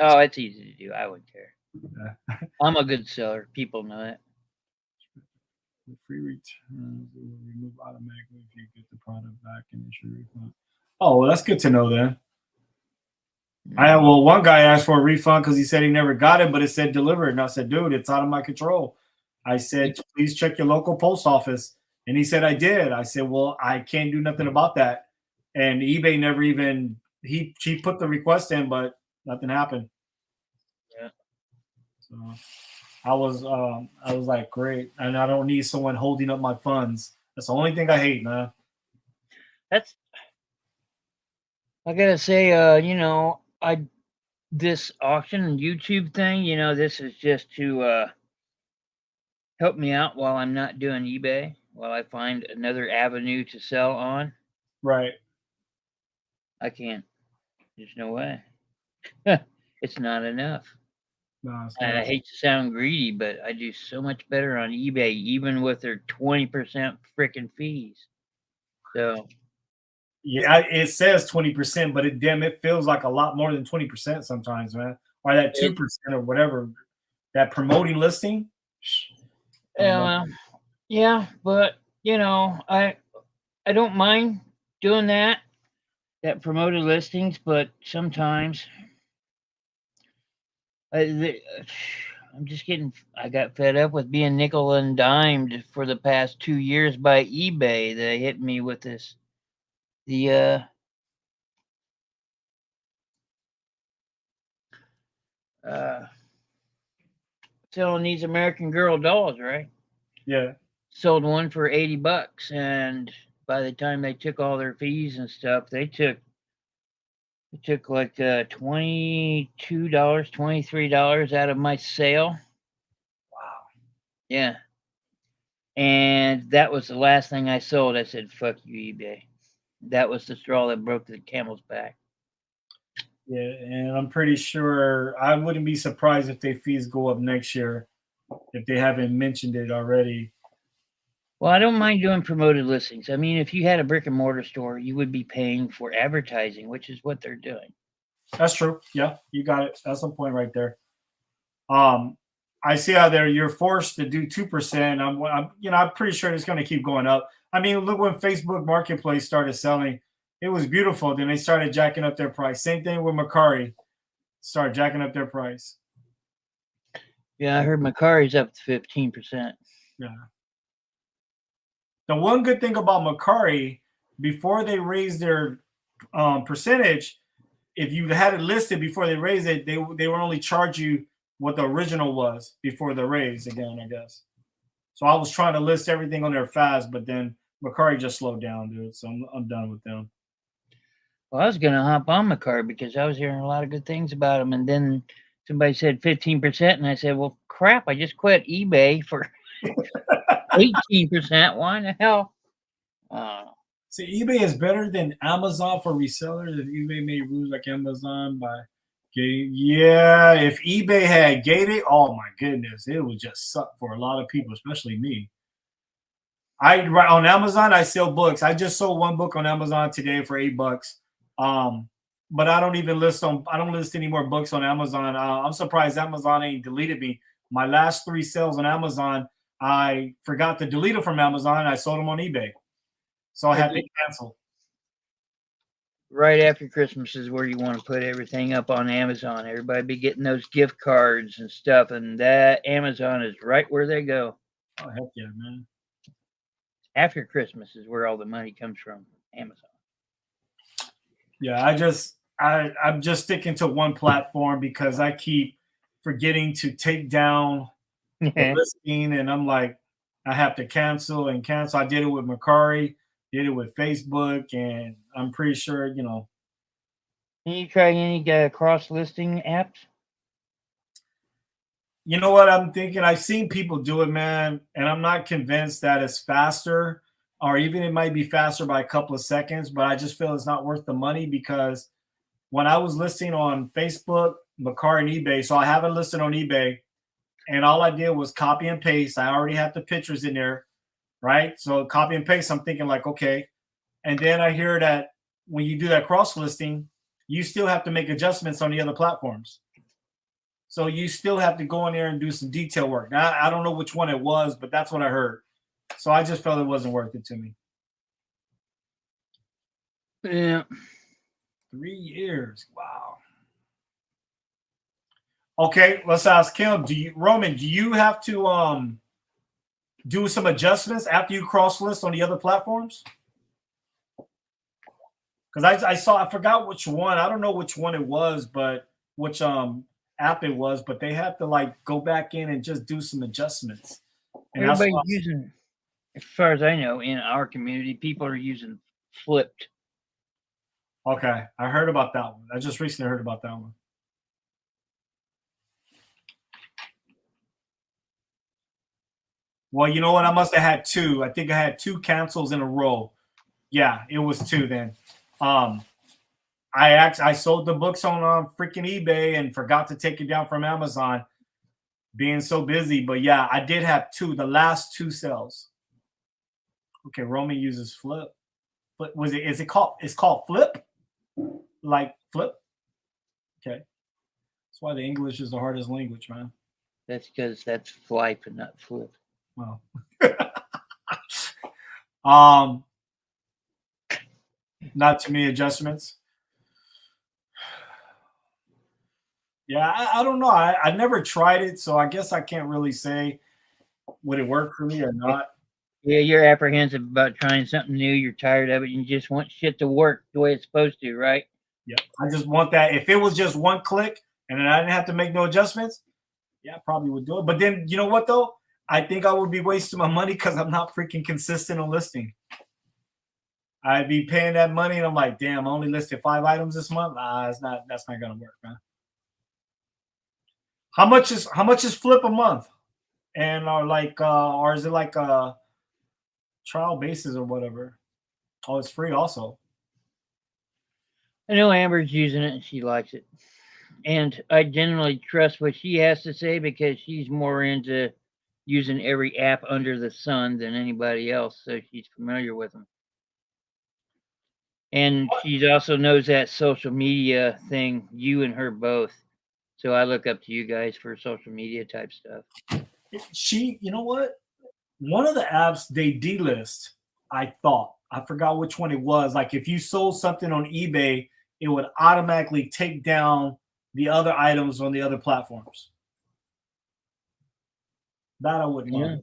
Oh, it's easy to do. I wouldn't care. Yeah. I'm a good seller. People know it. The free returns will remove automatically if you get the product back and issue refund. Oh, well, that's good to know then. One guy asked for a refund because he said he never got it, but it said delivered. And I said, dude, it's out of my control. I said, please check your local post office. And he said, I did. I said, well, I can't do nothing about that. And eBay never even he put the request in, but nothing happened. Yeah. So I was like, great. And I don't need someone holding up my funds. That's the only thing I hate, man. I gotta say, this auction and YouTube thing, this is just to help me out while I'm not doing eBay, while I find another avenue to sell on. Right. I can't. There's no way. It's not enough. No, I hate to sound greedy, but I do so much better on eBay, even with their 20% freaking fees. So yeah, it says 20%, but it feels like a lot more than 20% sometimes, man. Or that 2% or whatever. That promoting listing. Yeah, but I don't mind doing that promoted listings, but sometimes I'm just I got fed up with being nickel and dimed for the past 2 years by eBay. They hit me with selling these American Girl dolls, right? Yeah. Sold one for $80, and by the time they took all their fees and stuff, they took like $22, $23 out of my sale. Wow. Yeah. And that was the last thing I sold. I said, fuck you, eBay. That was the straw that broke the camel's back. Yeah, and I'm pretty sure I wouldn't be surprised if their fees go up next year if they haven't mentioned it already. Well, I don't mind doing promoted listings. I mean, if you had a brick and mortar store, you would be paying for advertising, which is what they're doing. That's true. Yeah, you got it. That's the point right there. I see how you're forced to do 2%. I'm pretty sure it's going to keep going up. I mean, look when Facebook Marketplace started selling, it was beautiful. Then they started jacking up their price. Same thing with Mercari, started jacking up their price. Yeah, I heard Mercari's up to 15%. Yeah. The one good thing about Mercari, before they raised their percentage, if you had it listed before they raised it, they would only charge you what the original was before the raise again, I guess. So I was trying to list everything on there fast, but then Mercari just slowed down, dude. So I'm done with them. Well, I was going to hop on Mercari because I was hearing a lot of good things about them. And then somebody said 15%. And I said, well, crap, I just quit eBay for 18%. Why in the hell? See, eBay is better than Amazon for resellers. If eBay made rules like Amazon by yeah, if eBay had gated, oh my goodness, it would just suck for a lot of people, especially me. On Amazon, I sell books. I just sold one book on Amazon today for $8. But I don't list any more books on Amazon. I'm surprised Amazon ain't deleted me. my last 3 sales on Amazon, I forgot to delete them from Amazon. I sold them on eBay, so I had to cancel. Right after Christmas is where you want to put everything up on Amazon. Everybody be getting those gift cards and stuff, and that Amazon is right where they go. Oh heck yeah, man! After Christmas is where all the money comes from, Amazon. Yeah, I'm just sticking to one platform because I keep forgetting to take down the listing, and I'm like, I have to cancel and cancel. I did it with Mercari, did it with Facebook, and I'm pretty sure, Can you try any cross listing apps? You know what I'm thinking? I've seen people do it, man, and I'm not convinced that it's faster, or even it might be faster by a couple of seconds, but I just feel it's not worth the money because when I was listing on Facebook, Mercari, and eBay, so I have it listed on eBay, and all I did was copy and paste. I already have the pictures in there, right? So copy and paste. I'm thinking like, okay. And then I hear that when you do that cross listing, you still have to make adjustments on the other platforms. So you still have to go in there and do some detail work. Now, I don't know which one it was, but that's what I heard. So I just felt it wasn't worth it to me. Yeah. 3 years. Wow. Okay, let's ask Kim. Roman, do you have to do some adjustments after you cross list on the other platforms? Because I forgot which one. I don't know which one it was, but which app it was, but they have to like go back in and just do some adjustments. And everybody's using, as far as I know, in our community, people are using Flipped. Okay, I heard about that one. I just recently heard about that one. Well, you know what? I must have had 2. I think I had 2 cancels in a row. Yeah, it was 2 then. I sold the books on freaking eBay and forgot to take it down from Amazon, being so busy. But yeah, I did have 2, the last 2 sales. Okay, Roman uses Flip. But it's called Flip? Like Flip? Okay. That's why the English is the hardest language, man. That's because that's Flipe and not Flip. Well. Not too many adjustments. Yeah, I don't know. I never tried it, so I guess I can't really say would it work for me or not. Yeah, you're apprehensive about trying something new. You're tired of it. And you just want shit to work the way it's supposed to, right? Yeah, I just want that. If it was just one click and then I didn't have to make no adjustments, yeah, I probably would do it. But then, you know what, though? I think I would be wasting my money because I'm not freaking consistent on listing. I'd be paying that money, and I'm like, damn, I only listed 5 items this month. That's not gonna work, man. How much is Flip a month? And or is it like a trial basis or whatever? Oh, it's free also. I know Amber's using it and she likes it. And I generally trust what she has to say because she's more into using every app under the sun than anybody else, so she's familiar with them. And she also knows that social media thing, you and her both. So I look up to you guys for social media type stuff. You know what? One of the apps they delist, I forgot which one it was. Like if you sold something on eBay, it would automatically take down the other items on the other platforms. That I would love. Yeah.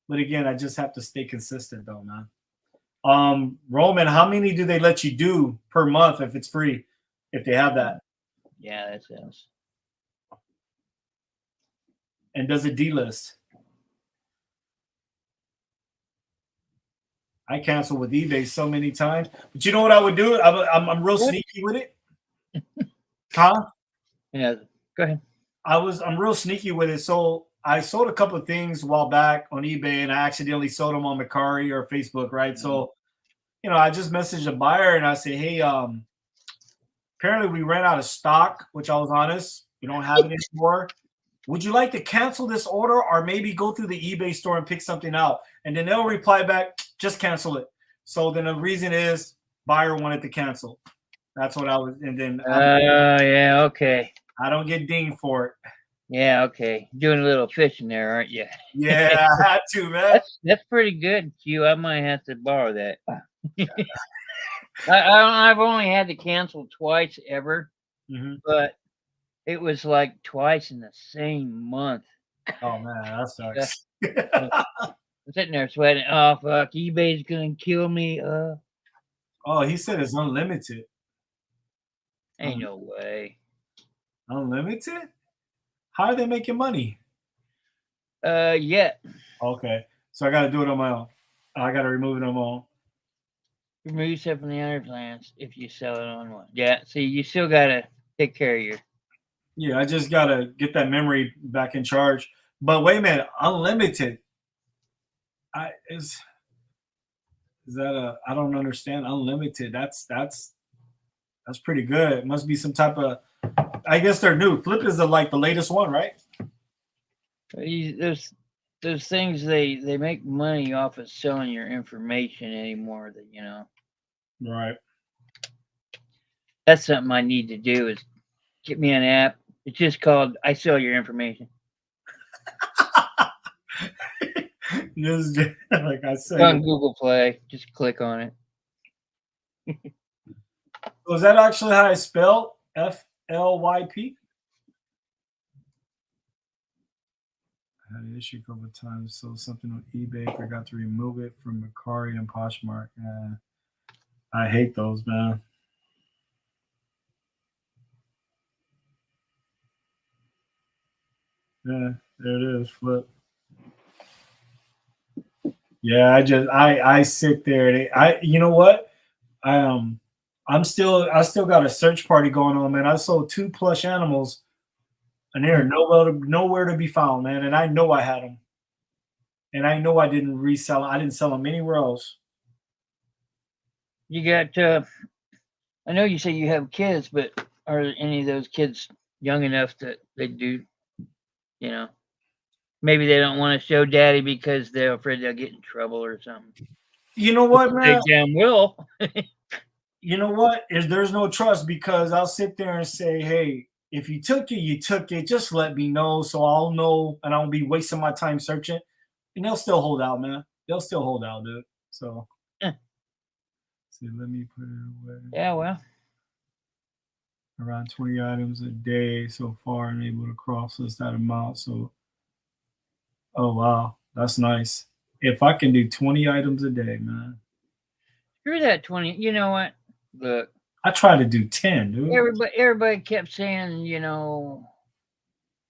But again, I just have to stay consistent though, man. Roman, how many do they let you do per month if it's free? If they have that? Yeah, that sounds. And does it delist? I cancel with eBay so many times, but you know what I would do? I'm real sneaky with it. Huh? Yeah, go ahead. I'm real sneaky with it. So I sold a couple of things a while back on eBay, and I accidentally sold them on Mercari or Facebook, right? Mm-hmm. So, I just messaged a buyer and I say, hey, apparently we ran out of stock, which I was honest. We don't have it anymore. Would you like to cancel this order or maybe go through the eBay store and pick something out? And then they'll reply back, just cancel it. So then the reason is buyer wanted to cancel. That's what I was. And then yeah, okay. I don't get dinged for it. Yeah, okay. Doing a little fishing there, aren't you? Yeah, I had to, man. That's pretty good, Q. I might have to borrow that. I've only had to cancel twice ever, Hmm. but it was like twice in the same month. Oh man, that Yeah, sucks. I'm sitting there sweating. Oh fuck, eBay's gonna kill me. Oh, he said it's unlimited. Ain't no way. Unlimited? How are they making money? Yeah. Okay, so I got to do it on my own. I got to remove it on my own. Remove yourself from the other plans if you sell it on one. Yeah. See, you still gotta take care of your. Yeah, I just got to get that memory back in charge. But wait a minute, unlimited. Is that a? I don't understand. Unlimited. That's pretty good. It must be some type of. I guess they're new. Flip is like the latest one, right? There's things they make money off of selling your information anymore. That Right. that's something I need to do is get me an app. It's just called I sell your information. Just like I It's said. on Google Play. Just click on it. Was that actually how I spell FLYP? I had an issue a couple of times. Sold something on eBay. Forgot to remove it from Macari and Poshmark. I hate those, man. Yeah, there it is. Flip. Yeah, I sit there and you know what? I I still got a search party going on, man. I sold two plush animals and they're nowhere to be found, man. And I know I had them, and I know I didn't resell them. I didn't sell them anywhere else. You got. I know you say you have kids, but are any of those kids young enough that they do? You know, maybe they don't want to show daddy because they're afraid they'll get in trouble or something. You know what, They man? damn will. You know what? Is there's no trust because I'll sit there and say, hey, if you took it, you took it. Just let me know so I'll know and I won't be wasting my time searching. And they'll still hold out, man. They'll still hold out, dude. So see, let me put it away. Yeah, well, Around 20 items a day so far and able to cross list that amount. So oh wow, that's nice. If I can do 20 items a day, man. screw that 20. You know what? Look, I try to do 10, dude. everybody kept saying,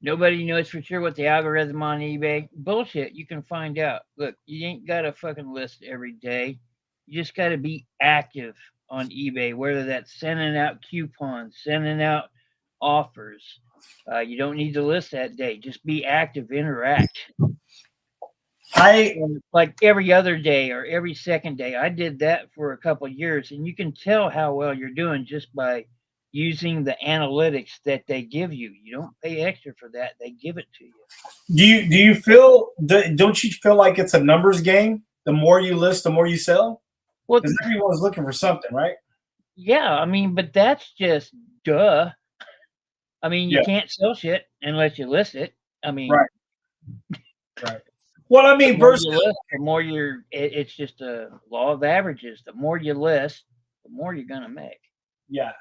nobody knows for sure what the algorithm on eBay. Bullshit. You can find out. Look, you ain't got to fucking list every day. You just got to be active on eBay, whether that's sending out coupons, sending out offers. You don't need to list that day. Just be active, interact. I And like every other day or every second day. I did that for a couple of years, and you can tell how well you're doing just by using the analytics that they give you. You don't pay extra for that; they give it to you. do you feel don't you feel like it's a numbers game? The more you list, the more you sell? Well, Because everyone's looking for something, right? yeah, I mean, but that's just duh. I mean, you Yeah, can't sell shit unless you list it. I mean, right, right. Well, I the mean, more versus you list, the more it's just a law of averages. The more you list, the more you're gonna make. yeah,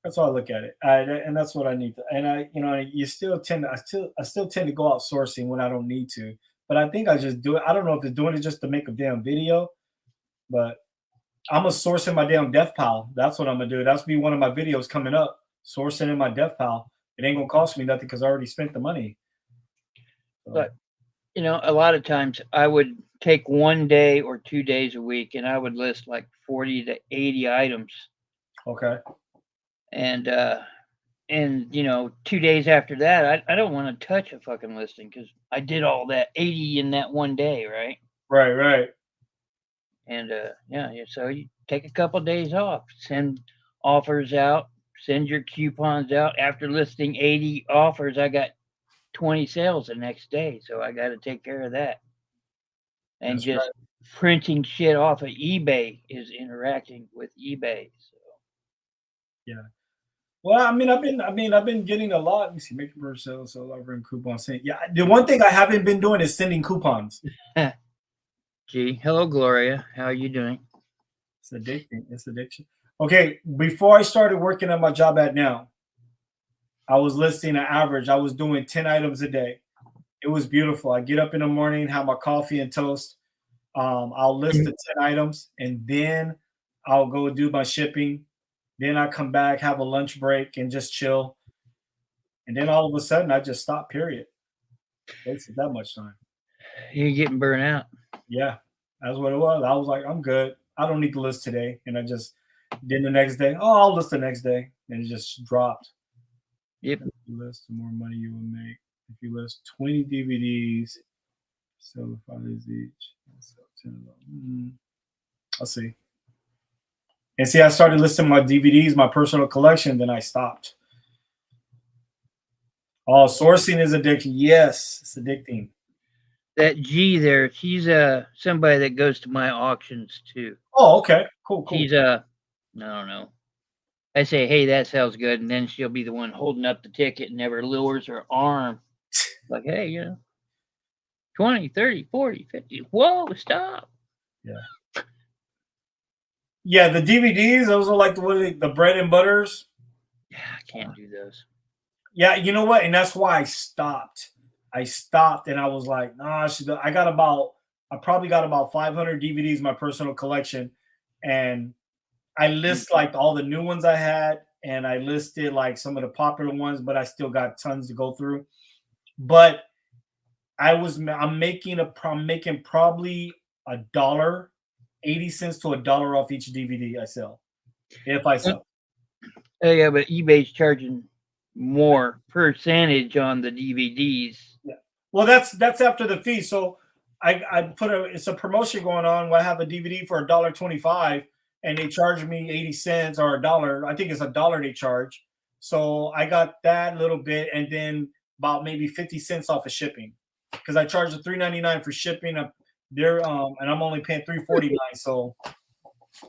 that's how I look at it, and that's what I need to. And you still tend to, I still tend to go out sourcing when I don't need to. But I think I just do it. I don't know if it's doing it just to make a damn video, but I'm gonna source in my damn death pile. That's what I'm gonna do. That's be one of my videos coming up. Sourcing in my death pile. It ain't gonna cost me nothing because I already spent the money. So, But a lot of times I would take 1 day or 2 days a week, and I would list like 40 to 80 items, okay, and 2 days after that, I don't want to touch a fucking listing because I did all that 80 in that 1 day, right? right, right. And yeah, so you take a couple of days off, send offers out, send your coupons out. After listing 80 offers, I got 20 sales the next day, so I got to take care of that. And That's just right. printing shit off of eBay is interacting with eBay. So Yeah. Well, I've been getting a lot. Let me see, making per sale, so offering coupons. Yeah, the one thing I haven't been doing is sending coupons. Gee, hello, Gloria. How are you doing? It's addicting. It's addiction. Okay, before I started working at my job at now, I was listing an average. I was doing 10 items a day. It was beautiful. I get up in the morning, have my coffee and toast. I'll list the 10 items and then I'll go do my shipping. Then I come back, have a lunch break, and just chill. And then all of a sudden, I just stop. Period. Wasted that much time. You're getting burnt out. Yeah, that's what it was. I was like, I'm good. I don't need to list today, and I just then the next day. Oh, I'll list the next day, and it just dropped. Yep. If you list, the more money you will make. If you list 20 DVDs, so 5 days each. So 10 of them. I'll see. And see, I started listing my DVDs, my personal collection, then I stopped. Oh, sourcing is addiction. Yes, it's addicting. That G there, she's somebody that goes to my auctions too. Oh, okay. Cool. She's I don't know. I say, hey, that sounds good, and then she'll be the one holding up the ticket and never lowers her arm. Like, hey, 20, 30, 40, 50. Whoa, stop. Yeah. Yeah, the DVDs, those are like the bread and butters. Yeah, I can't do those. Yeah, you know what? And that's why I stopped. I stopped and I was like, nah, I probably got about 500 DVDs in my personal collection. And I list like all the new ones I had and I listed like some of the popular ones, but I still got tons to go through. But I'm making probably $1.80 to $1 off each DVD I sell. If I sell. Oh yeah, but eBay's charging more percentage on the DVDs. Yeah. Well, that's after the fee. So I put it's a promotion going on where I have a DVD for $1.25 and they charge me 80 cents or $1. I think it's $1 they charge. So I got that little bit and then about maybe 50 cents off of shipping. Because I charge the $3.99 for shipping up there, and I'm only paying $3.49. So,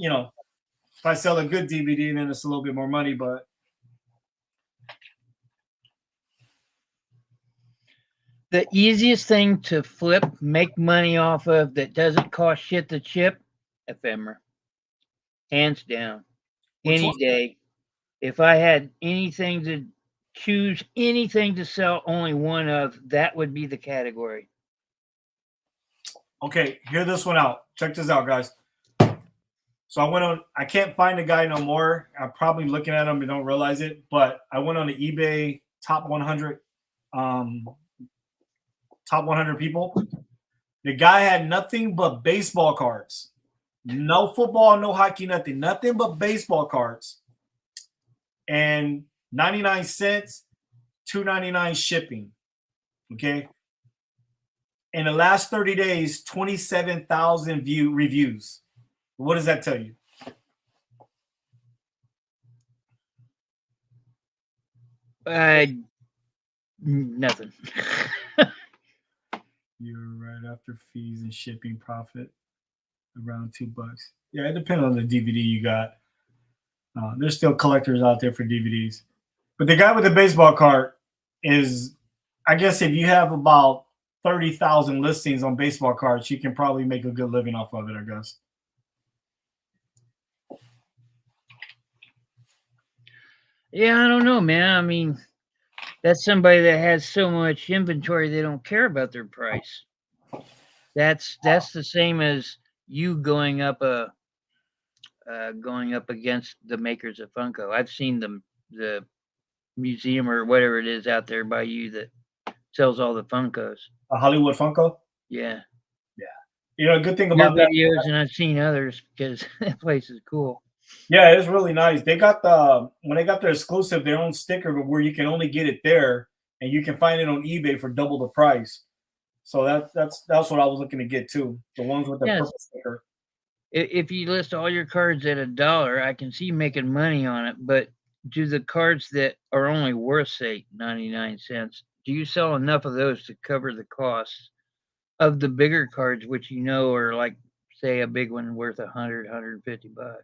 if I sell a good DVD, then it's a little bit more money, but the easiest thing to flip, make money off of that doesn't cost shit to chip, ephemera. Hands down. Any day. If I had anything to choose anything to sell only one of, that would be the category. Okay, hear this one out. Check this out, guys. So I can't find the guy no more. I'm probably looking at him and don't realize it, but I went on the eBay top 100 people. The guy had nothing but baseball cards. No football, no hockey, nothing. Nothing but baseball cards. And 99 cents, $2.99 shipping. Okay. In the last 30 days, 27,000 reviews. What does that tell you? Nothing. You're right after fees and shipping profit, around $2. Yeah, it depends on the DVD you got. There's still collectors out there for DVDs, but the guy with the baseball card is, I guess, if you have about 30,000 listings on baseball cards, you can probably make a good living off of it, I guess. Yeah, I don't know, man. I mean, that's somebody that has so much inventory they don't care about their price. That's the same as you going up against the makers of Funko. I've seen the museum or whatever it is out there by you that sells all the Funkos. A Hollywood Funko? Yeah. Yeah. A good thing Your about that. videos, and I've seen others because that place is cool. Yeah, it's really nice. They got when they got their exclusive, their own sticker where you can only get it there and you can find it on eBay for double the price. So that's what I was looking to get too. The ones with the purple sticker. If you list all your cards at $1, I can see making money on it, but do the cards that are only worth, say, 99 cents, do you sell enough of those to cover the costs of the bigger cards, which are like, say, a big one worth $100, $150?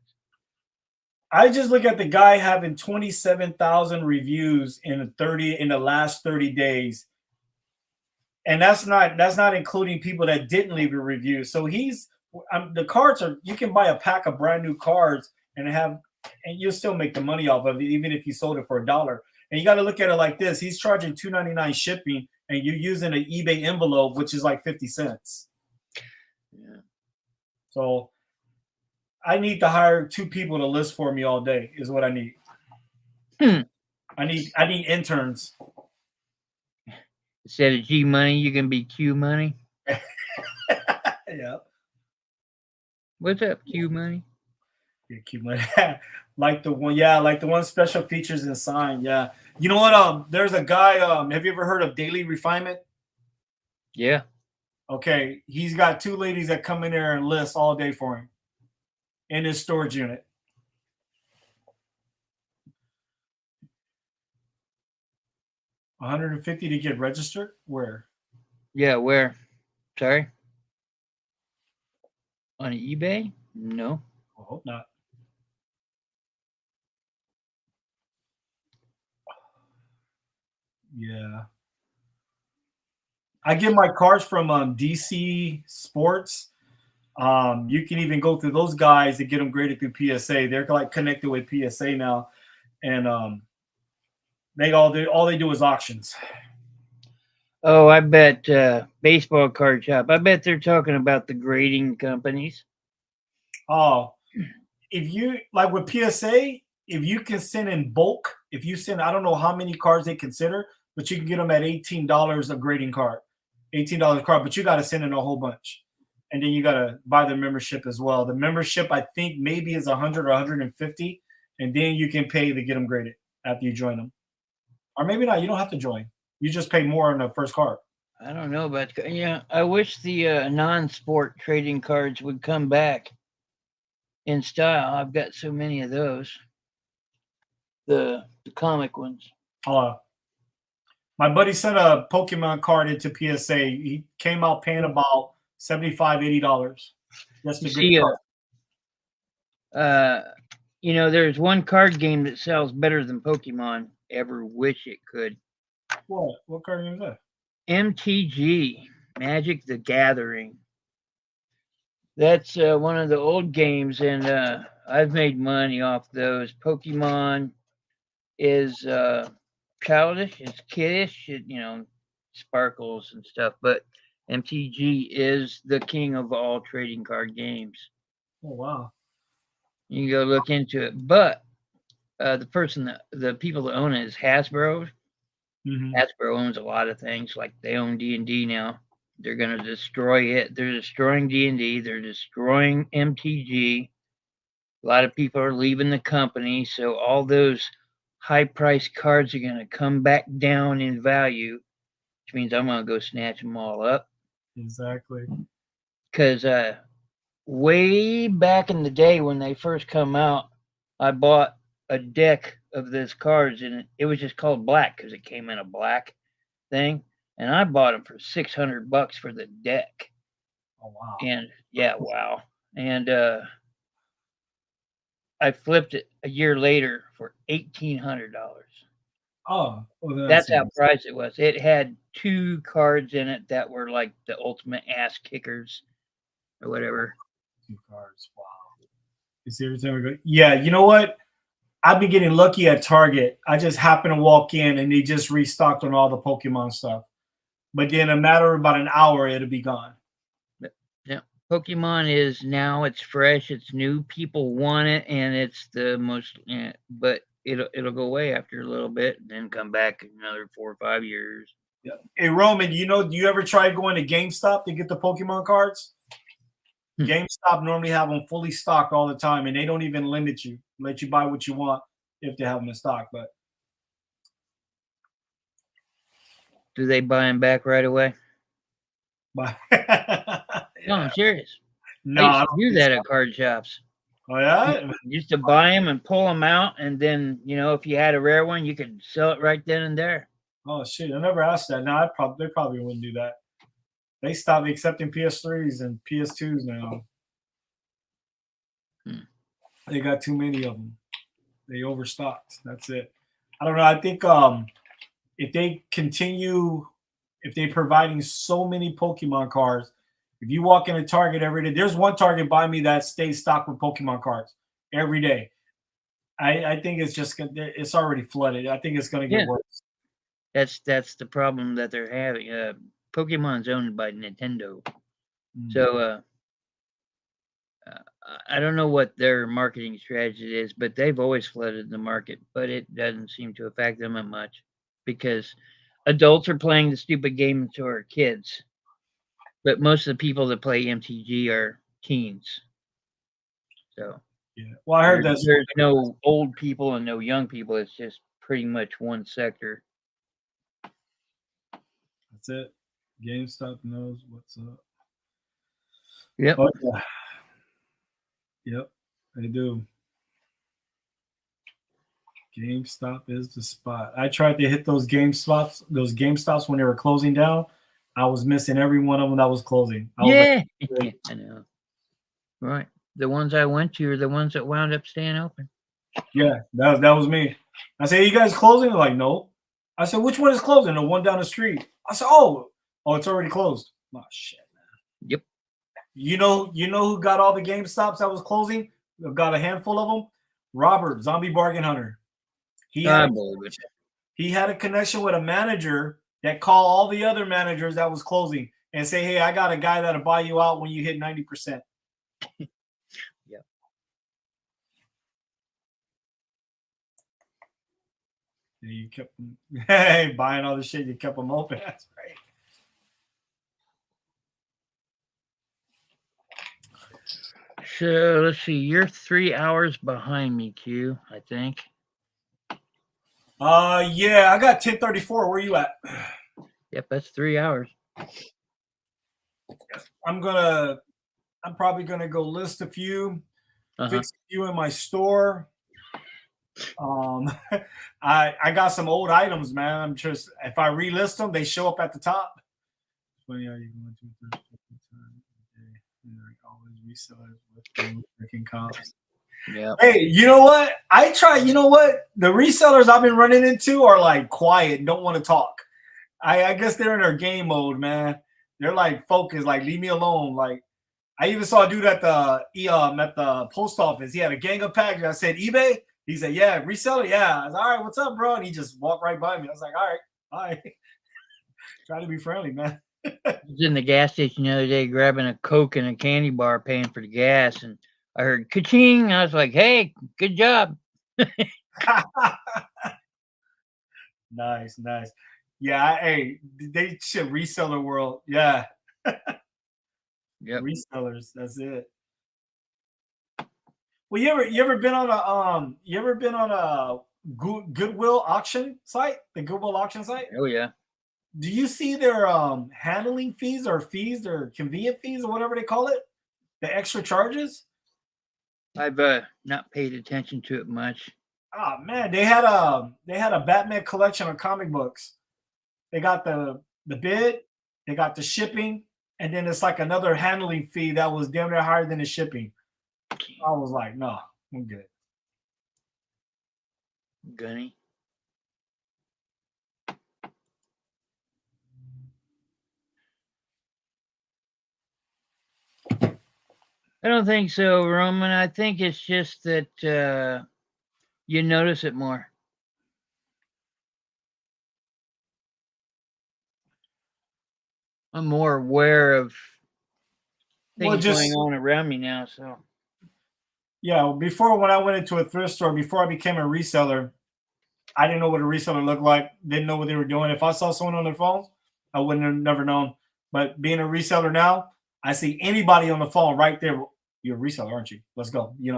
I just look at the guy having 27,000 reviews in the last 30 days. And that's not including people that didn't leave a review. So the cards are, you can buy a pack of brand new cards and you'll still make the money off of it, even if you sold it for $1. And you got to look at it like this: he's charging $2.99 shipping, and you're using an eBay envelope, which is like 50 cents. Yeah. So I need to hire 2 people to list for me all day. Is what I need. I need interns. Instead of G money, you can be Q money. Yeah. What's up, Q money? Yeah, Q money. Like the one special features and sign. Yeah. You know what? There's a guy. Have you ever heard of Daily Refinement? Yeah. Okay, he's got 2 ladies that come in there and list all day for him in his storage unit. $150 to get registered? Where? Yeah, where? Sorry? On eBay? No. I hope not. Yeah. I get my cards from DC Sports. You can even go through those guys to get them graded through PSA. They're like connected with PSA now, and all they do is auctions. Oh, I bet baseball card shop. I bet they're talking about the grading companies. Oh, if you like with PSA, if you can send in bulk, if you send, I don't know how many cards they consider, but you can get them at $18 a grading card, $18 card, but you got to send in a whole bunch. And then you got to buy the membership as well. The membership, I think, maybe is 100 or 150, and then you can pay to get them graded after you join them. Or maybe not. You don't have to join. You just pay more on the first card. I don't know, but yeah, I wish the non-sport trading cards would come back in style. I've got so many of those. The comic ones. My buddy sent a Pokemon card into PSA. He came out paying about $75, $80. That's the good card. There's one card game that sells better than Pokemon. Ever wish it could. What card game is that? MTG, Magic the Gathering. That's one of the old games, and I've made money off those. Pokemon is childish, it's kiddish, sparkles and stuff, but MTG is the king of all trading card games. Oh, wow. You can go look into it. But the people that own it is Hasbro. Mm-hmm. Hasbro owns a lot of things, like they own D&D now. They're going to destroy it. They're destroying D&D. They're destroying MTG. A lot of people are leaving the company, so all those high-priced cards are going to come back down in value, which means I'm going to go snatch them all up. Exactly. Because way back in the day when they first come out, I bought a deck of those cards, and it was just called black because it came in a black thing, and I bought them for $600 for the deck. Oh, wow. And yeah, wow. And I flipped it a year later for $1,800. Oh, well, that's how priced it was. It had 2 cards in it that were like the ultimate ass kickers or whatever. 2 cards. Wow. You see every time we go. Yeah, you know what? I've been getting lucky at Target. I just happen to walk in and they just restocked on all the Pokemon stuff. But then in a matter of about an hour, it'll be gone. Yeah. Pokemon is now, it's fresh, it's new, people want it, and it's the most, but it'll go away after a little bit and then come back another 4 or 5 years. Yeah. Hey, Roman, do you ever try going to GameStop to get the Pokemon cards? GameStop normally have them fully stocked all the time, and they don't even limit you. Let you buy what you want if they have them in stock. But do they buy them back right away? Yeah. No, I'm serious. No, I used to do that at card shops. Oh yeah, used to buy them and pull them out, and then if you had a rare one, you could sell it right then and there. Oh shit! I never asked that. No, they probably wouldn't do that. They stopped accepting PS3s and PS2s now. They got too many of them. They overstocked. That's it. I don't know. I think if they continue, if they're providing so many Pokemon cards, if you walk in a Target every day, there's one Target by me that stays stocked with Pokemon cards every day. I think it's just it's already flooded. I think it's going to get Yeah, worse. that's the problem that they're having. Pokemon's owned by Nintendo, Mm. so I don't know what their marketing strategy is, but they've always flooded the market. But it doesn't seem to affect them that much because adults are playing the stupid game, so are kids. But most of the people that play MTG are teens. So Yeah. Well, I heard that. there's no old people and no young people. It's just pretty much one sector. That's it. GameStop knows what's up. Yep. Oh, yeah. Yep, they do. GameStop is the spot. I tried to hit those GameStops when they were closing down. I was missing every one of them that was closing. I was Yeah. like, I know. Right. The ones I went to are the ones that wound up staying open. yeah, that was me. I said, "You guys closing?" They're like, "No." I said, "Which one is closing?" The one down the street. I said, "Oh, it's already closed." Oh shit, man. Yep. You know who got all the GameStops that was closing? Got a handful of them. Robert, Zombie Bargain Hunter. He had I a, believe it. he had a connection with a manager that called all the other managers that was closing and say, "Hey, I got a guy that'll buy you out when you hit 90%." Yep. And you kept them buying all the shit. You kept them open. That's right. So let's see. You're 3 hours behind me, Q. I think. Yeah, I got 1034. Where you at? Yep, that's 3 hours. I'm probably gonna go list a few, Uh-huh. fix a few in my store. I got some old items, man. I'm just if I relist them, they show up at the top. Funny how you going to always resellers with freaking comps. Yeah. Hey, you know what? You know what? The resellers I've been running into are like quiet and don't want to talk. I guess they're in their game mode, man. They're like focused, like leave me alone. Like I even saw a dude at the post office. He had a gang of packages. I said eBay. He said, "Yeah, reseller." Yeah. I was all right. What's up, bro? And he just walked right by me. I was like, all right. Try to be friendly, man. I was in the gas station the other day grabbing a Coke and a candy bar, paying for the gas, and I heard ka-ching. I was like, "Hey, good job." Nice. Yeah, hey, they shit reseller world. Yeah. Yep. Resellers. That's it. Well, you ever been on a Goodwill auction site? The Goodwill auction site? Oh yeah. Do you see their handling fees or convenient fees or whatever they call it? The extra charges? I've not paid attention to it much. Oh man, they had a Batman collection of comic books. They got the bid, they got the shipping, and then it's like another handling fee that was damn near higher than the shipping. I was like, no, I'm good. Gunny. I don't think so, Roman. I think it's just that you notice it more. I'm more aware of Well, things going just on around me now. So yeah, before when I went into a thrift store, before I became a reseller, I didn't know what a reseller looked like, didn't know what they were doing. If I saw someone on their phone, I wouldn't have never known. But being a reseller now, I see anybody on the phone right there. You're a reseller, aren't you? Let's go. yeah,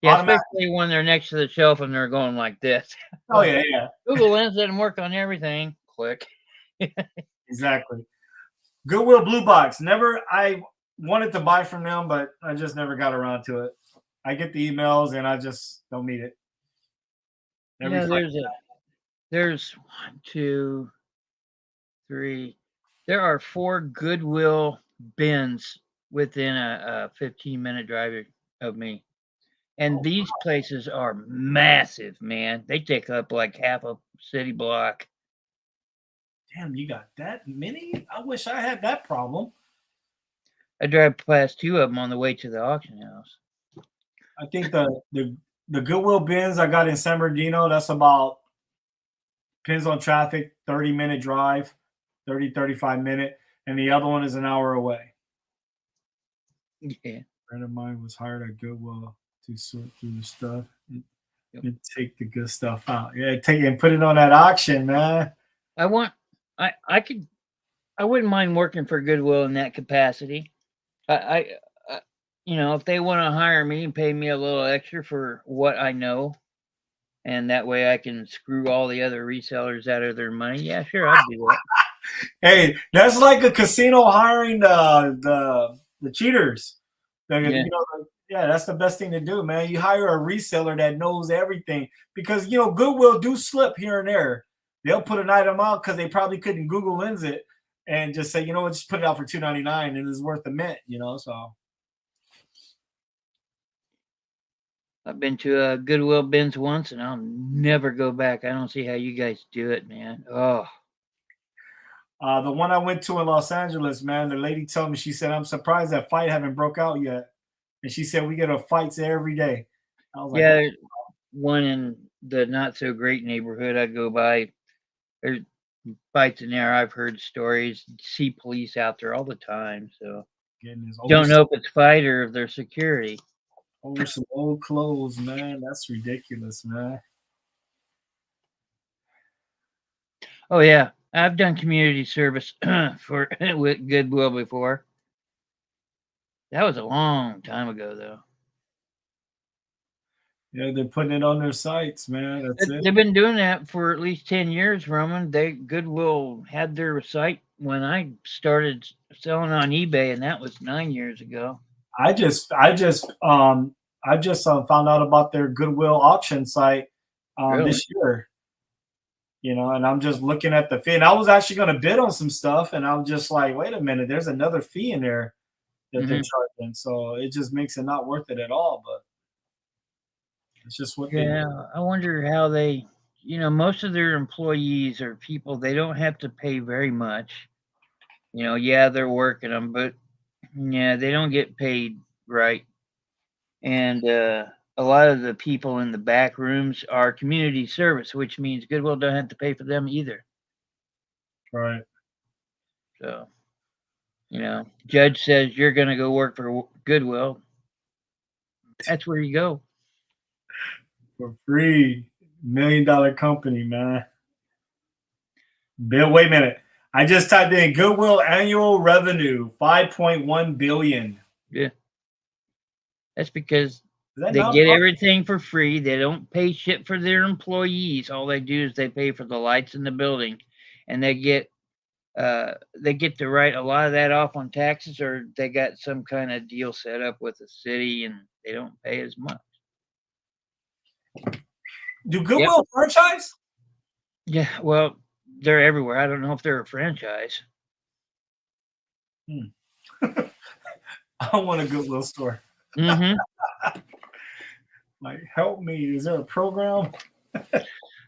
Automatic. especially when they're next to the shelf and they're going like this. Oh yeah. Google Lens doesn't work on everything. Click. Exactly. Goodwill Blue Box. I wanted to buy from them, but I just never got around to it. I get the emails and I just don't need it. There's 1, 2, 3. There are 4 Goodwill bins within a 15-minute drive of me, And Oh, these places are massive, man. They take up like half a city block. damn, you got that many? I wish I had that problem. I drive past 2 of them on the way to the auction house. I think the Goodwill bins I got in San Bernardino, that's about, depends on traffic, 30-minute drive, 35 minute, and the other one is an hour away. Yeah. A friend of mine was hired at Goodwill to sort through the stuff Yep. and take the good stuff out. Yeah, take it and put it on that auction, man. I want I wouldn't mind working for Goodwill in that capacity. I if they want to hire me and pay me a little extra for what I know, and that way I can screw all the other resellers out of their money. Yeah, sure, I'd do that. Hey, that's like a casino hiring the cheaters. Yeah. Yeah, that's the best thing to do, man. You hire a reseller that knows everything because Goodwill do slip here and there. They'll put an item out because they probably couldn't Google Lens it and just say, just put it out for $2.99 and it's worth a mint. So I've been to a Goodwill bins once, and I'll never go back. I don't see how you guys do it, man. Oh, the one I went to in Los Angeles, man, the lady told me, she said, "I'm surprised that fight haven't broke out yet." And she said, "We get a fights every day." I was like, yeah, one in the not so great neighborhood I go by. There's fights in there. I've heard stories. See police out there all the time. So goodness, don't know if it's fight or if they're security. over some old clothes, man. That's ridiculous, man. Oh yeah, I've done community service for with Goodwill before. That was a long time ago, though. Yeah, they're putting it on their sites, man. That's it. They've been doing that for at least 10 years, Roman. Goodwill had their site when I started selling on eBay, and that was 9 years ago. I just found out about their Goodwill auction site Really? this year. And I'm just looking at the fee. And I was actually going to bid on some stuff, and I'm just like, wait a minute, there's another fee in there that they're charging. So it just makes it not worth it at all. But it's just what they do. Yeah, I wonder how they, most of their employees are people they don't have to pay very much. Yeah, they're working them, but yeah, they don't get paid right. And a lot of the people in the back rooms are community service, which means Goodwill don't have to pay for them either. Right. So, judge says you're going to go work for Goodwill. That's where you go. For free. $1 million company, man. Bill, wait a minute. I just typed in Goodwill annual revenue, 5.1 billion. Yeah. That's because they get everything for free. They don't pay shit for their employees. All they do is they pay for the lights in the building, and they get to write a lot of that off on taxes, or they got some kind of deal set up with the city, and they don't pay as much. Do Goodwill franchise? Yeah, well, they're everywhere. I don't know if they're a franchise. I want a Goodwill store. Mm-hmm. Like, help me. Is there a program?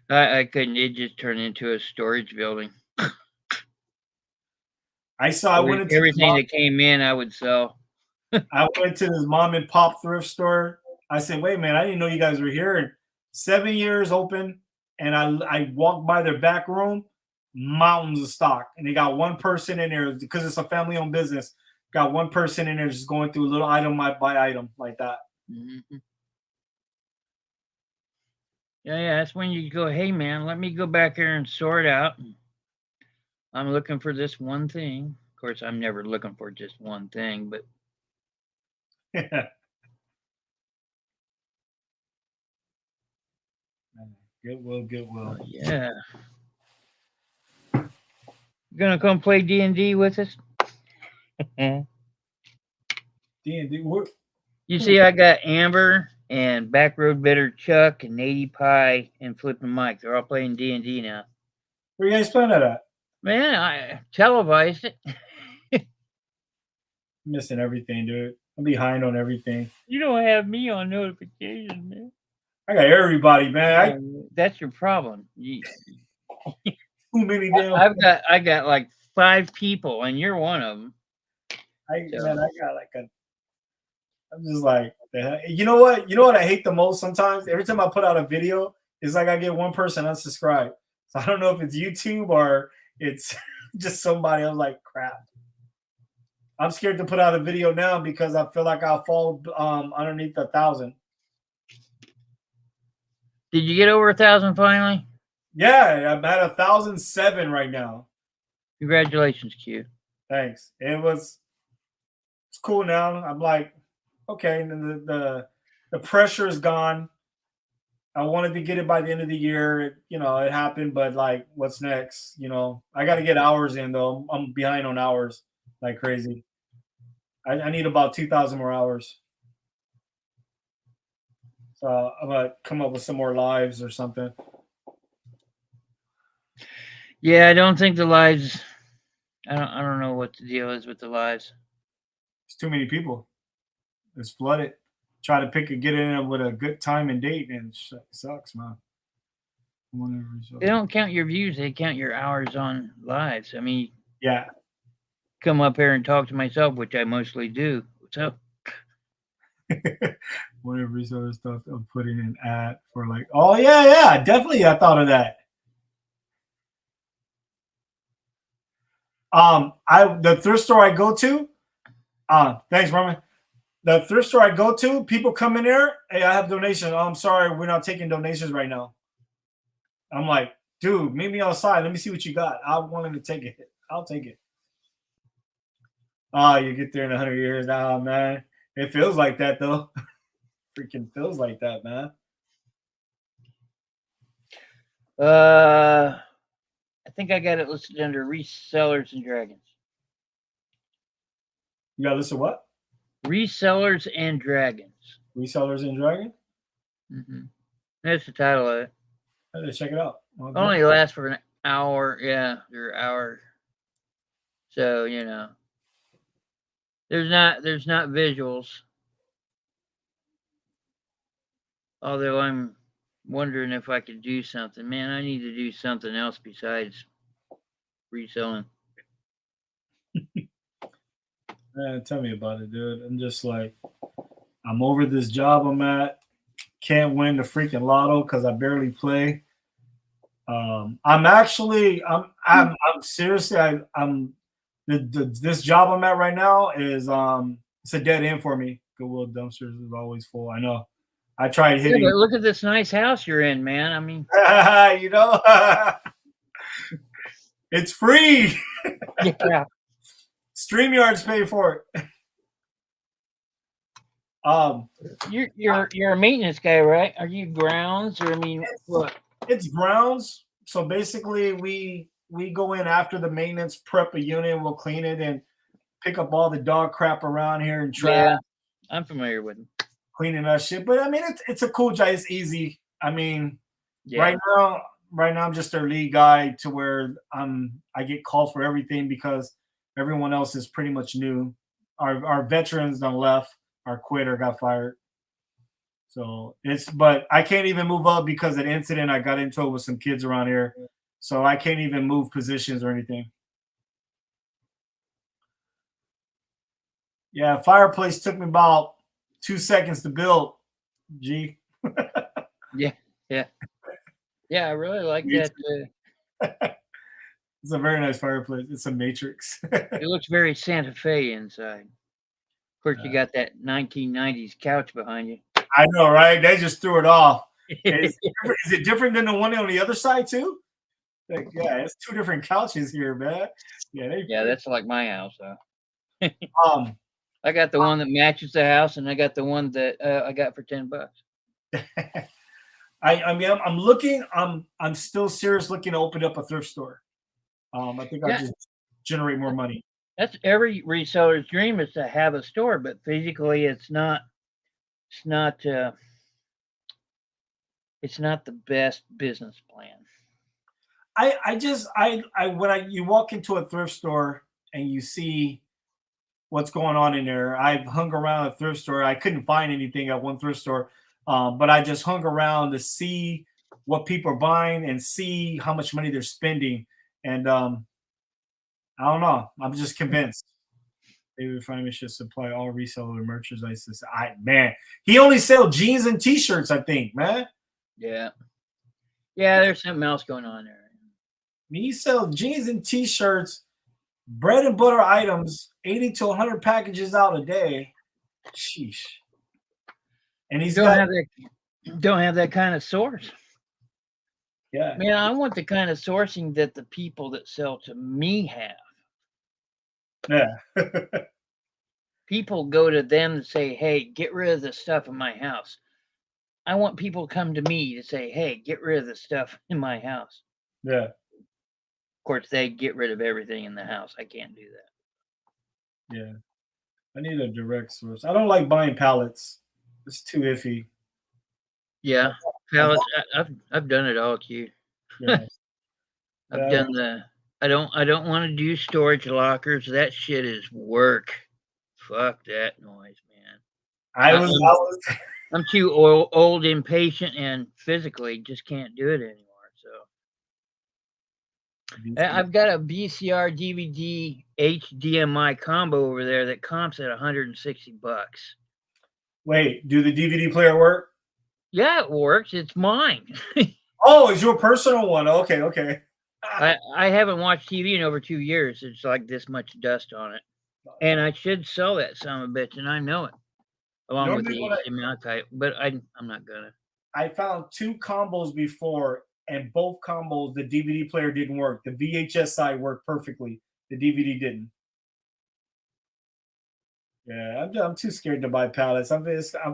I couldn't. It just turned into a storage building. I went into everything that came in, I would sell. I went to this mom and pop thrift store. I said, wait, man, I didn't know you guys were here. And 7 years open. And I walked by their back room, mountains of stock. And they got one person in there because it's a family owned business. Got one person in there just going through a little item by item like that. Mm-hmm. Yeah, that's when you go, hey, man, let me go back there and sort out. I'm looking for this one thing. Of course, I'm never looking for just one thing, but. Goodwill. Yeah. You gonna come play D&D with us? D&D. You see, I got Amber and Backroad Bitter Chuck and Nady Pie and Flippin' Mike. They're all playing D&D now. Where you guys playing that at? Man, I televised it. Missing everything, dude. I'm behind on everything. You don't have me on notifications, man. I got everybody, man. I That's your problem. too many damn. I got like 5 people, and you're one of them. Man, I got like a. I'm just like, the hell? You know what? You know what I hate the most sometimes? Every time I put out a video, it's like I get one person unsubscribed. So I don't know if it's YouTube or it's just somebody. I'm like, crap. I'm scared to put out a video now because I feel like I'll fall underneath 1,000. Did you get over 1,000 finally? Yeah, I'm at 1,007 right now. Congratulations, Q. Thanks. It's cool now. I'm like, okay, the pressure is gone. I wanted to get it by the end of the year. It happened, but like, what's next? I got to get hours in though. I'm behind on hours like crazy. I need about 2,000 more hours. So I'm gonna come up with some more lives or something. Yeah, I don't think the lives. I don't know what the deal is with the lives. It's too many people. It's flooded. Try to get in with a good time and date, and it sucks, man. They don't count your views; they count your hours on lives. I mean, yeah. Come up here and talk to myself, which I mostly do. So, whatever other stuff I'm putting in ad for, like, oh yeah, definitely. I thought of that. The thrift store I go to. Thanks, Roman. The thrift store I go to, people come in there. Hey, I have donations. Oh, I'm sorry, we're not taking donations right now. I'm like, dude, meet me outside. Let me see what you got. I wanted to take it. I'll take it. Oh, you get there in 100 years. Oh, man. It feels like that, though. Freaking feels like that, man. I think I got it listed under resellers and dragons. You got listed what? Resellers and dragons. Resellers and dragons? Mm-hmm. That's the title of it. Let's check it out. Okay. Only lasts for an hour. Yeah, they're hour. So there's not visuals. Although I'm wondering if I could do something. Man, I need to do something else besides reselling. Man, tell me about it, dude. I'm just like, I'm over this job I'm at. Can't win the freaking lotto because I barely play. I'm seriously, this job I'm at right now is it's a dead end for me. Goodwill dumpsters is always full. I know. I tried hitting. Yeah, but look at this nice house you're in, man. I mean, it's free. Yeah. StreamYards pay for it. You're a maintenance guy, right? Are you grounds or what? It's grounds. So basically, we go in after the maintenance, prep a unit, we'll clean it and pick up all the dog crap around here and trash. Yeah, I'm familiar with them. Cleaning that shit, but I mean, it's a cool job. It's easy. I mean, right now I'm just their lead guy to where I get called for everything because everyone else is pretty much new. Our veterans done left, our quit or got fired. So but I can't even move up because of the incident I got into it with some kids around here. So I can't even move positions or anything. Yeah, fireplace took me about 2 seconds to build. G. Yeah. I really like that. It's a very nice fireplace. It's a matrix. It looks very Santa Fe inside. Of course, you got that 1990s couch behind you. I know, right? They just threw it off. Is it different than the one on the other side too? Like, yeah, it's 2 different couches here, man. Yeah, that's like my house, though. I got the one that matches the house, and I got the one that I got for $10. I mean, I'm looking. I'm still serious looking to open up a thrift store. I think I'll just generate more money. That's every reseller's dream, is to have a store, but physically, it's not the best business plan. You walk into a thrift store and you see what's going on in there. I've hung around a thrift store. I couldn't find anything at one thrift store, but I just hung around to see what people are buying and see how much money they're spending. And I don't know. I'm just convinced. David Feynman should supply all reseller merchandise. Man, he only sell jeans and t-shirts, I think, man. Yeah. Yeah, there's something else going on there. He sells jeans and t-shirts, bread and butter items, 80 to 100 packages out a day. Sheesh. And he's don't have that kind of source. Yeah. Man, I want the kind of sourcing that the people that sell to me have. Yeah. People go to them and say, hey, get rid of the stuff in my house. I want people to come to me to say, hey, get rid of the stuff in my house. Yeah. Of course, they get rid of everything in the house. I can't do that. Yeah. I need a direct source. I don't like buying pallets. It's too iffy. Yeah. Pallets, I've done it all, Q. Yeah. I've done the I don't want to do storage lockers. That shit is work. Fuck that noise, man. I'm too old, impatient, and physically just can't do it anymore. So I've got a VCR DVD HDMI combo over there that comps at $160. Wait, do the DVD player work? Yeah, it works. It's mine. Oh, it's your personal one. Okay. I haven't watched TV in over 2 years. It's like this much dust on it. And I should sell that son of a bitch, and I know it. Along with the HDMI type, but I'm not gonna. I found 2 combos before, and both combos the DVD player didn't work. The VHS side worked perfectly. The DVD didn't. Yeah, I'm too scared to buy pallets. I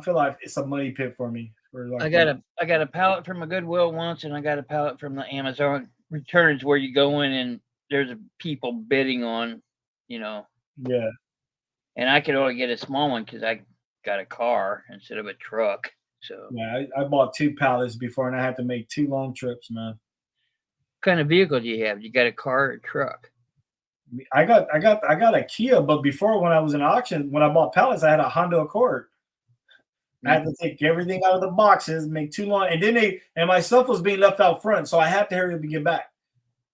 feel like it's a money pit for me. I got a pallet from a Goodwill once, and I got a pallet from the Amazon returns where you go in and there's people bidding on, Yeah. And I could only get a small one because I got a car instead of a truck. So yeah, I bought 2 pallets before, and I had to make 2 long trips, man. What kind of vehicle do you have? You got a car or a truck? I got a Kia, but before, when I was in auction, when I bought pallets, I had a Honda Accord. I had to take everything out of the boxes, make 2 long, and then my stuff was being left out front, so I had to hurry up and get back.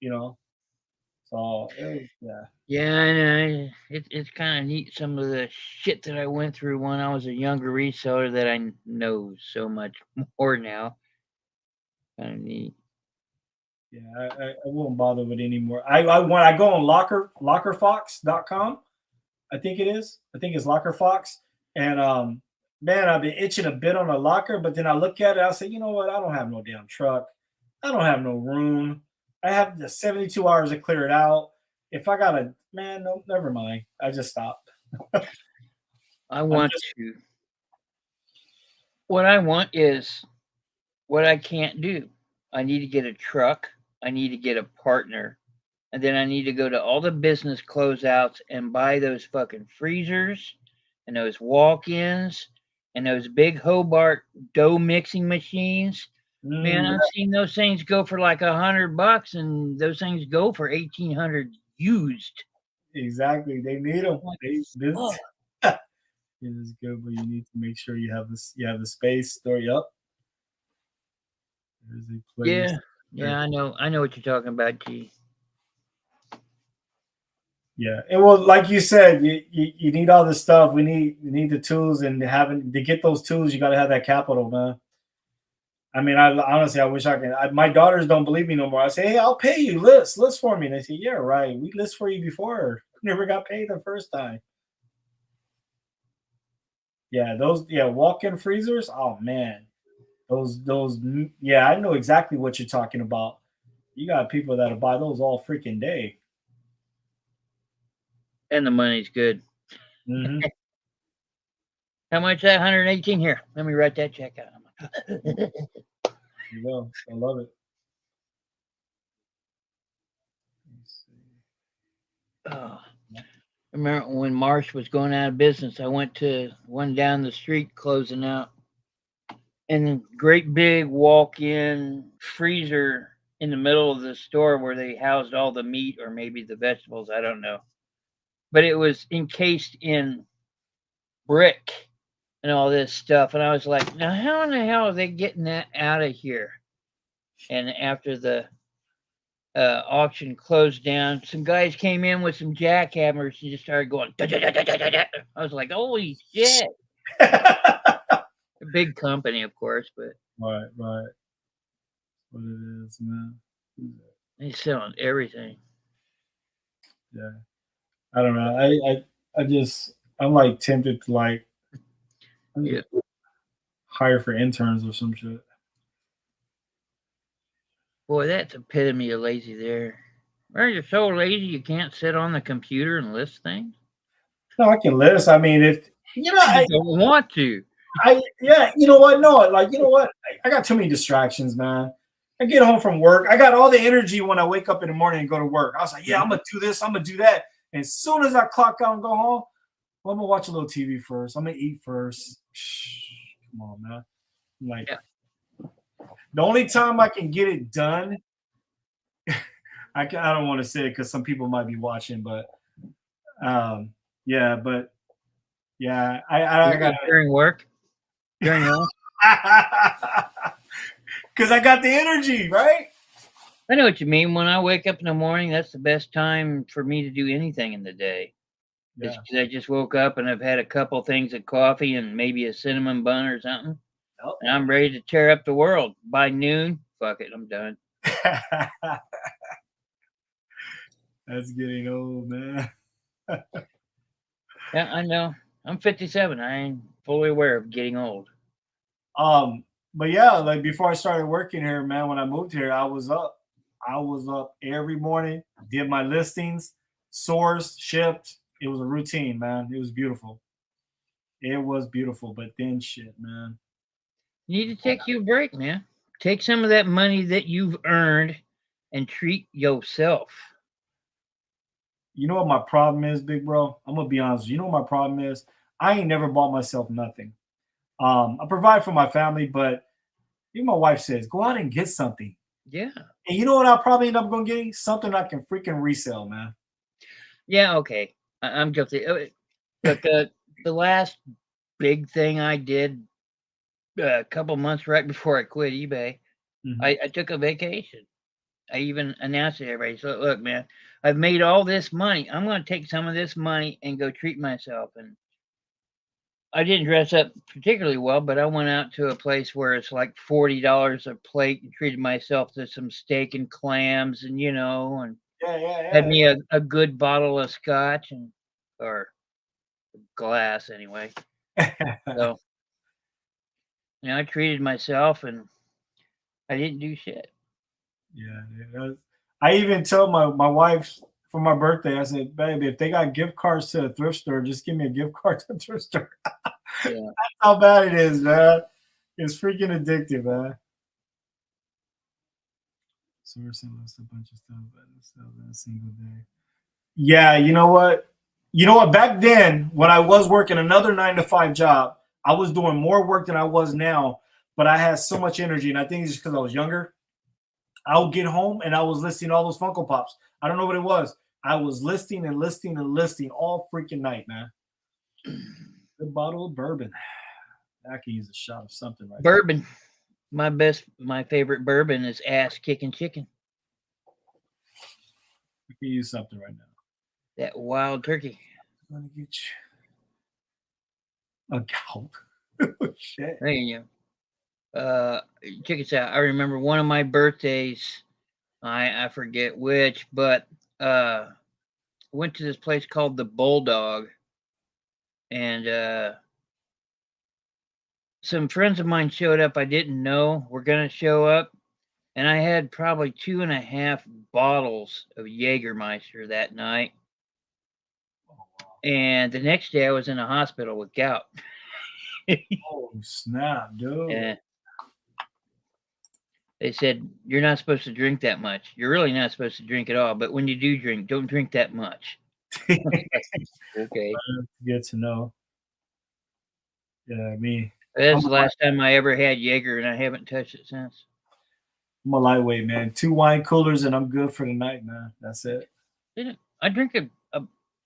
So it was, yeah. Yeah, and it's kind of neat some of the shit that I went through when I was a younger reseller that I know so much more now. Kind of neat. Yeah, I won't bother with it anymore. I go on lockerfox.com. I think it is. I think it's Lockerfox. And man, I've been itching a bit on a locker, but then I look at it, I say, you know what? I don't have no damn truck. I don't have no room. I have the 72 hours to clear it out. If I got no, never mind. I just stopped. I want to. What I want is what I can't do. I need to get a truck. I need to get a partner. And then I need to go to all the business closeouts and buy those fucking freezers and those walk-ins and those big Hobart dough mixing machines. Man, I've seen those things go for like $100, and those things go for 1,800 used. Exactly, they need them. This is good, but you need to make sure you have this. You have the space. Story up. There's a place. Yeah, I know what you're talking about, G. Yeah, and well, like you said, you need all this stuff. We need the tools, and to get those tools, you got to have that capital, man. I mean, I honestly, I wish I could. My daughters don't believe me no more. I say, hey, I'll pay you. List for me. And they say, yeah, right. We list for you before. Never got paid the first time. Yeah, walk-in freezers. Oh man, those. Yeah, I know exactly what you're talking about. You got people that'll buy those all freaking day. And the money's good. Mm-hmm. How much that 118 here? Let me write that check out. There you go. I love it. Oh, I remember when Marsh was going out of business, I went to one down the street closing out, and great big walk-in freezer in the middle of the store where they housed all the meat or maybe the vegetables. I don't know. but it was encased in brick and all this stuff. And I was like, now how in the hell are they getting that out of here? And after the auction closed down, some guys came in with some jackhammers and just started going. Da, da, da, da, da, da, da. I was like, holy shit! A big company, of course, but right, right. What it is, man. they selling everything. Yeah, I don't know. I just I'm like tempted to like Yeah. hire for interns or some shit. Boy, that's epitome of lazy there. Well, you're so lazy you can't sit on the computer and list things. No, I can list. I mean, if you know, You just don't want to. yeah, you know what? No, like you know what? I got too many distractions, man. I get home from work. I got all the energy when I wake up in the morning and go to work. I was like, yeah, I'm gonna do this. I'm gonna do that. And as soon as I clock out and go home, well, I'm gonna watch a little TV first. I'm gonna eat first. Come on, man. Like Yeah. the only time I can get it done, I don't want to say it because some people might be watching, but yeah, but yeah, I got During work, during lunch. because I got the energy, right? I know what you mean. When I wake up in the morning, that's the best time for me to do anything in the day. It's Yeah. because I just woke up and I've had a couple things of coffee and maybe a cinnamon bun or something, Yep. and I'm ready to tear up the world. By noon, fuck it, I'm done. That's getting old, man. Yeah, I know. I'm 57. I ain't fully aware of getting old. But yeah, like before I started working here, man, when I moved here, I was up. I was up every morning, did my listings, sourced, shipped. It was a routine, man. It was beautiful. It was beautiful, but then shit, man. You need to take you a break, man. Take some of that money that you've earned and treat yourself. You know what my problem is, big bro? I'm gonna be honest. You know what my problem is? I ain't never bought myself nothing. I provide for my family, but even my wife says, go out and get something. Yeah. And you know what I'll probably end up going getting? Something I can freaking resell, man. Yeah, okay. I'm guilty. Look, the last big thing I did a couple months right before I quit eBay, Mhm. I took a vacation. I even announced it to everybody. So, look, man, I've made all this money. I'm going to take some of this money and go treat myself. And I didn't dress up particularly well, but I went out to a place where it's like $40 a plate and treated myself to some steak and clams and, and Yeah, had yeah, me a good bottle of scotch or glass anyway. yeah. So, I treated myself and I didn't do shit. Yeah, I even told my wife for my birthday, I said, baby, if they got gift cards to a thrift store, just give me a gift card to a thrift store. Yeah. How bad it is, man. It's freaking addictive, man. Sourcing lists a bunch of stuff, but it's still in a single day. Yeah, you know what? You know what? Back then, when I was working another 9 to 5 job, I was doing more work than I was now, but I had so much energy. And I think it's just because I was younger. I would get home and I was listing all those Funko Pops. I don't know what it was. I was listing and listing and listing all freaking night, man. Good bottle of bourbon. I could use a shot of something right Bourbon. My favorite bourbon is ass kicking chicken. now. I could use something right now. That wild turkey. I'm gonna get you a gulp. Oh, shit. There you go. Check this out. I remember one of my birthdays. I forget which, but went to this place called the Bulldog, and some friends of mine showed up. I didn't know were gonna show up, and I had probably 2.5 bottles of Jägermeister that night. And the next day, I was in a hospital with gout. Oh, snap, dude. And they said you're not supposed to drink that much. You're really not supposed to drink at all. But when you do drink, don't drink that much. Okay. Good to know. Yeah, me. I'm That's a, the last time I ever had Jaeger, and I haven't touched it since. I'm a lightweight, man. 2 wine coolers and I'm good for the night, man. That's it. I drink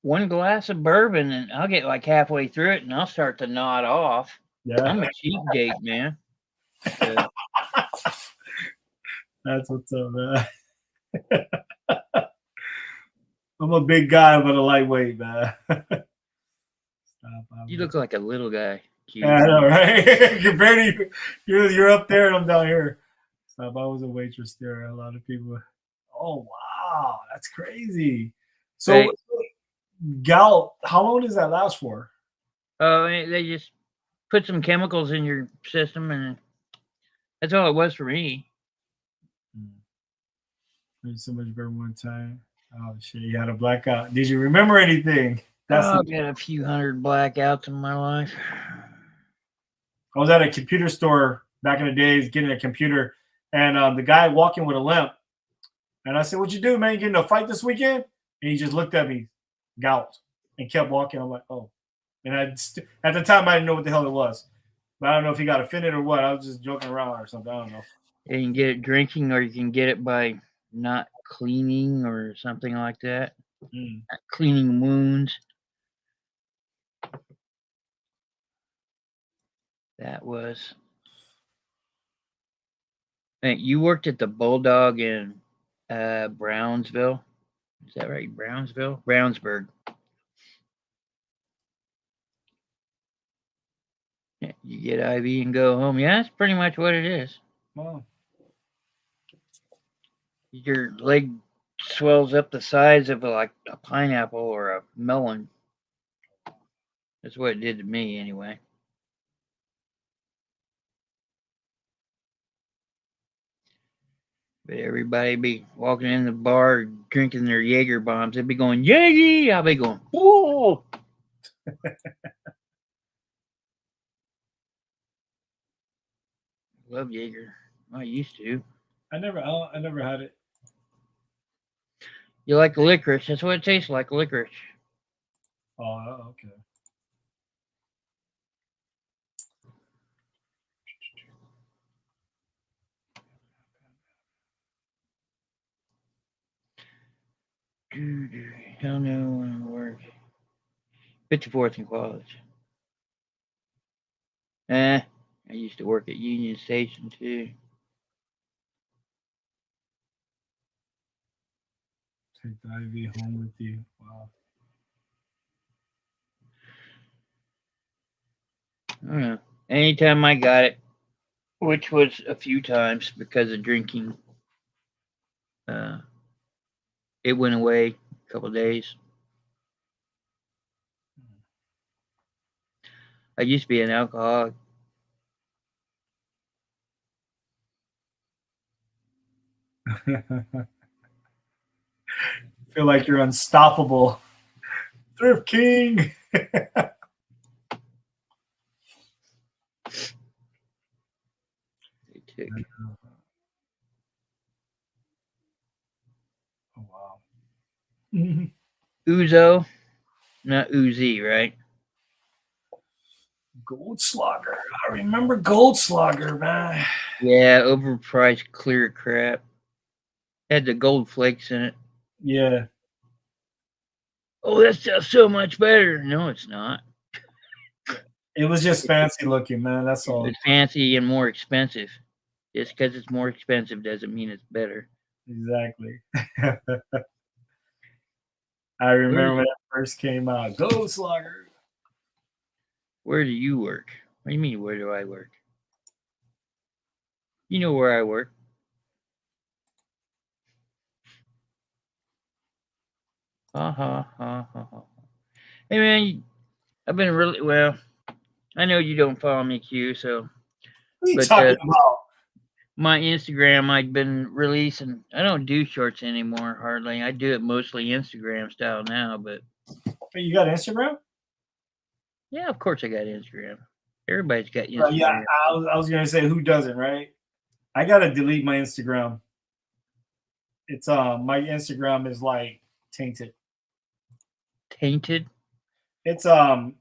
one glass of bourbon, and I'll get like halfway through it, and I'll start to nod off. Yeah, I'm a cheap date, man. So, that's what's up, man. I'm a big guy, but a lightweight, man. you look like a little guy, Yeah, Q. I know, right? You're up there, and I'm down here. Stop. I was a waitress there. A lot of people. Oh wow, that's crazy. So Right? gout, how long does that last for? Oh, they just put some chemicals in your system, and that's all it was for me. There's so much better one time. Oh shit, you had a blackout. Did you remember anything? That's Oh, I've got a few hundred blackouts in my life. I was at a computer store back in the days getting a computer, and the guy walking with a limp. And I said, "What you do, man? You getting in a fight this weekend?" And he just looked at me, gout, and kept walking. I'm like, "Oh." And at the time I didn't know what the hell it was, but I don't know if he got offended or what. I was just joking around or something. I don't know. You can get it drinking, or you can get it by not cleaning or something like that. Mm. Not cleaning wounds. That was. Hey, you worked at the Bulldog in Brownsville. Is that right? Brownsville? Brownsburg. Yeah, you get IV and go home. Yeah, that's pretty much what it is. Wow. Your leg swells up the size of like a pineapple or a melon. That's what it did to me, anyway. But everybody be walking in the bar drinking their Jaeger bombs. They'd be going, Jaeger! I'll be going, whoa! Love Jaeger. I used to. I never had it. You like licorice. That's what it tastes like, licorice. Oh, okay. Hell no, when I work. 54th in college. I used to work at Union Station too. Take the IV home with you. Wow. I don't know. Anytime I got it, which was a few times because of drinking, uh, it went away a couple days. I used to be an alcoholic. Feel like you're unstoppable. Thrift King. They took Oh wow. Uzo, not Uzi, right? Goldslogger. I remember Goldslogger, man. Yeah, overpriced clear crap. Had the gold flakes in it. Yeah. Oh, that's just so much better. No, it's not. It was just fancy looking, man. That's all. It's fancy and more expensive. Just because it's more expensive doesn't mean it's better. Exactly. I Where remember do, when it first came out. Goldslogger. where do you work? What do you mean, where do I work? You know where I work. Ha ha ha ha ha. Hey man, I've been really well. I know you don't follow me, Q. So, What are you but talking about? my Instagram, I've been releasing. I don't do shorts anymore hardly. I do it mostly Instagram style now. But Hey, you got Instagram? yeah, of course I got Instagram. Everybody's got Yeah, Instagram. I was gonna say who doesn't, right? I gotta delete my Instagram. It's my Instagram is like tainted. Tainted, It's back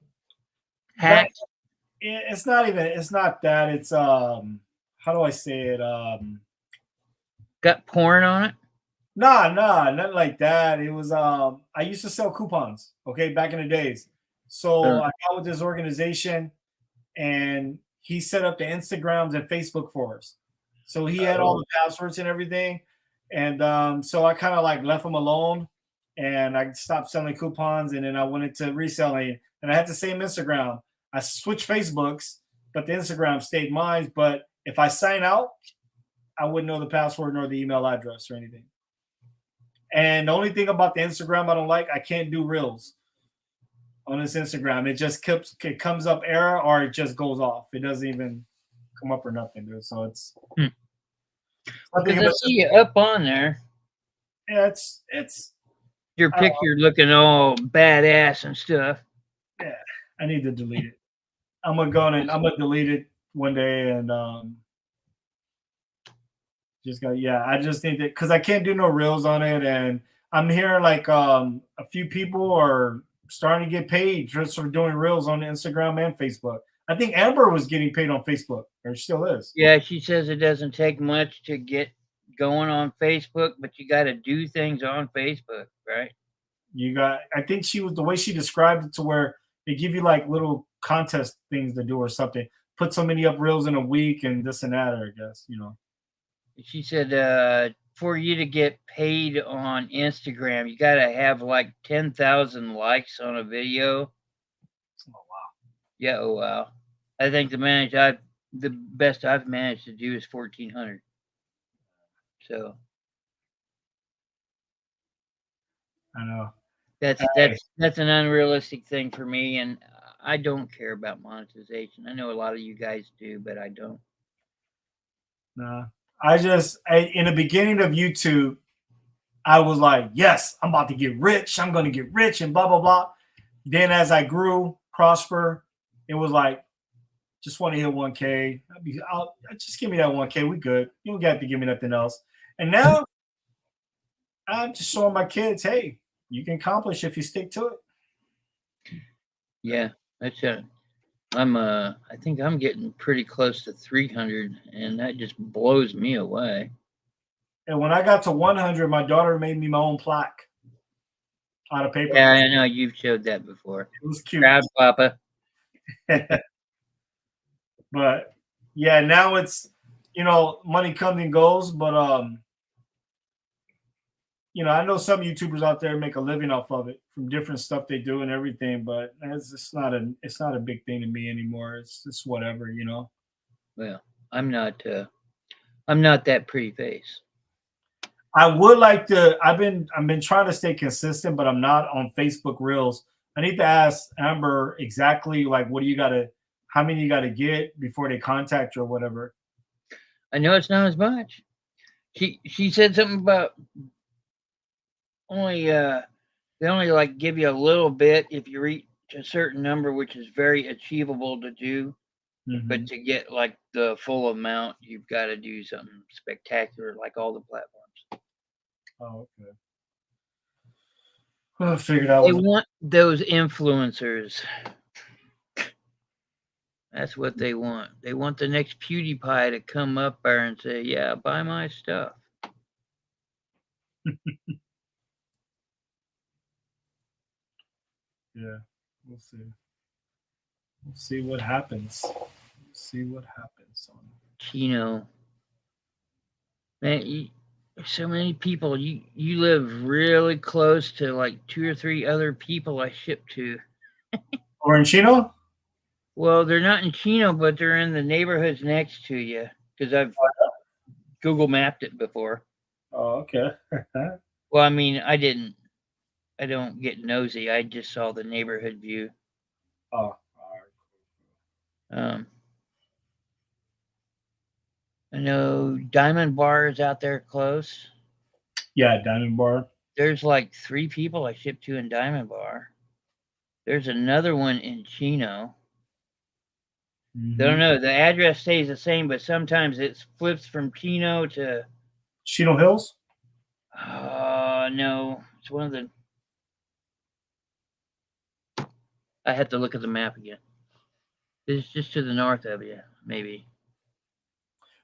hacked, it's not even it's not that it's how do I say it got porn on it. Nah, nothing like that. It was I used to sell coupons, okay, back in the days. So Uh, I got with this organization and he set up the Instagrams and Facebook for us. So he had all oh, the passwords and everything. And so I kind of like left him alone and I stopped selling coupons and then I went into reselling and I had the same Instagram. I switched Facebooks, but the Instagram stayed mine. But if I sign out, I wouldn't know the password nor the email address or anything. And the only thing about the Instagram I don't like, I can't do reels on this Instagram. It comes up error or it just goes off. It doesn't even come up or nothing, dude. So it's hmm. something Because I about see you up on there. yeah, it's Your I don't picture looking all badass and stuff. know. Yeah, I need to delete it. I'm gonna delete it one day and just got yeah. I just need to because I can't do no reels on it and I'm hearing like a few people are starting to get paid just for doing reels on Instagram and Facebook. I think Amber was getting paid on Facebook, or she still is. Yeah, she says it doesn't take much to get going on Facebook, but you got to do things on Facebook, right? You got, I think she was the way she described it to where they give you like little contest things to do or something. Put so many up reels in a week and this and that, I guess, you know. She said for you to get paid on Instagram, you got to have like 10,000 likes on a video. Oh, wow. Yeah, oh wow. I think the best I've managed to do is 1,400. So I know. Hey, that's an unrealistic thing for me, and I don't care about monetization. I know a lot of you guys do, but I don't. nah. In the beginning of YouTube, I was like, yes, I'm about to get rich. I'm going to get rich and blah, blah, blah. Then as I grew, prosper, it was like, just want to hit 1K. Just give me that 1K. We good. You don't got to give me nothing else. And now I'm just showing my kids, hey, you can accomplish if you stick to it. Yeah, that's I think I'm getting pretty close to 300, and that just blows me away. And when I got to 100, my daughter made me my own plaque out of paper. Yeah, I know you've showed that before. It was cute. Proud Papa. But yeah, now it's money comes and goes, but I know some YouTubers out there make a living off of it from different stuff they do and everything, but it's not a big thing to me anymore. It's whatever. Well, I'm not. I'm not that pretty face. I would like to. I've been trying to stay consistent, but I'm not on Facebook Reels. I need to ask Amber exactly like what do you got to, how many you got to get before they contact you or whatever. I know it's not as much. She said something about only they only like give you a little bit if you reach a certain number, which is very achievable to do. But Hmm. to get like the full amount, you've got to do something spectacular, like all the platforms. Oh, okay. I figured I They was. want those influencers. That's what they want. They want the next PewDiePie to come up there and say, "Yeah, buy my stuff." Yeah, we'll see. We'll see what happens. See what happens. Chino, man, so many people. You live really close to like 2 or 3 other people I ship to. Or in Chino? Well, they're not in Chino, but they're in the neighborhoods next to you because I've Google mapped it before. Oh, okay. Well, I mean, I don't get nosy. I just saw the neighborhood view. Oh, all right. Um, I know Diamond Bar is out there close. Yeah, Diamond Bar. There's like 3 people I ship to in Diamond Bar. There's another one in Chino. I don't Hmm. know. The address stays the same, but sometimes it flips from Chino to. Chino Hills? No, it's one of the. I have to look at the map again. It's just to the north of you, maybe.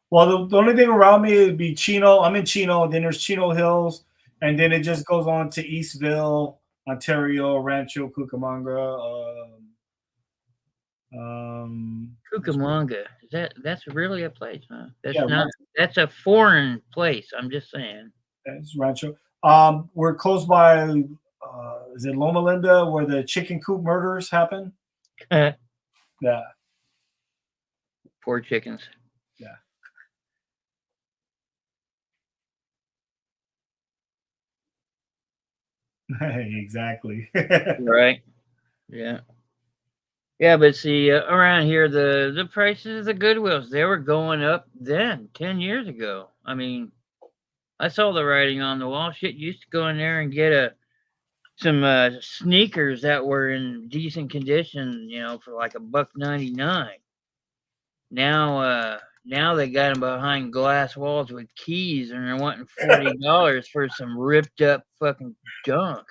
Well, the only thing around me would be Chino. I'm in Chino. Then there's Chino Hills. and then it just goes on to Eastville, Ontario, Rancho Cucamonga. Cucamonga. That's really a place, huh? Yeah, That's not. That's a foreign place. I'm just saying. that's Rancho. We're close by. Is it Loma Linda where the chicken coop murders happen? Yeah, Poor chickens. yeah. Exactly. Right. Yeah. Yeah, but see, around here, the prices of the Goodwills, they were going up then, 10 years ago. I mean, I saw the writing on the wall. Shit, you used to go in there and get some sneakers that were in decent condition, for like $1.99. Now they got them behind glass walls with keys, and they're wanting $40 for some ripped up fucking junk.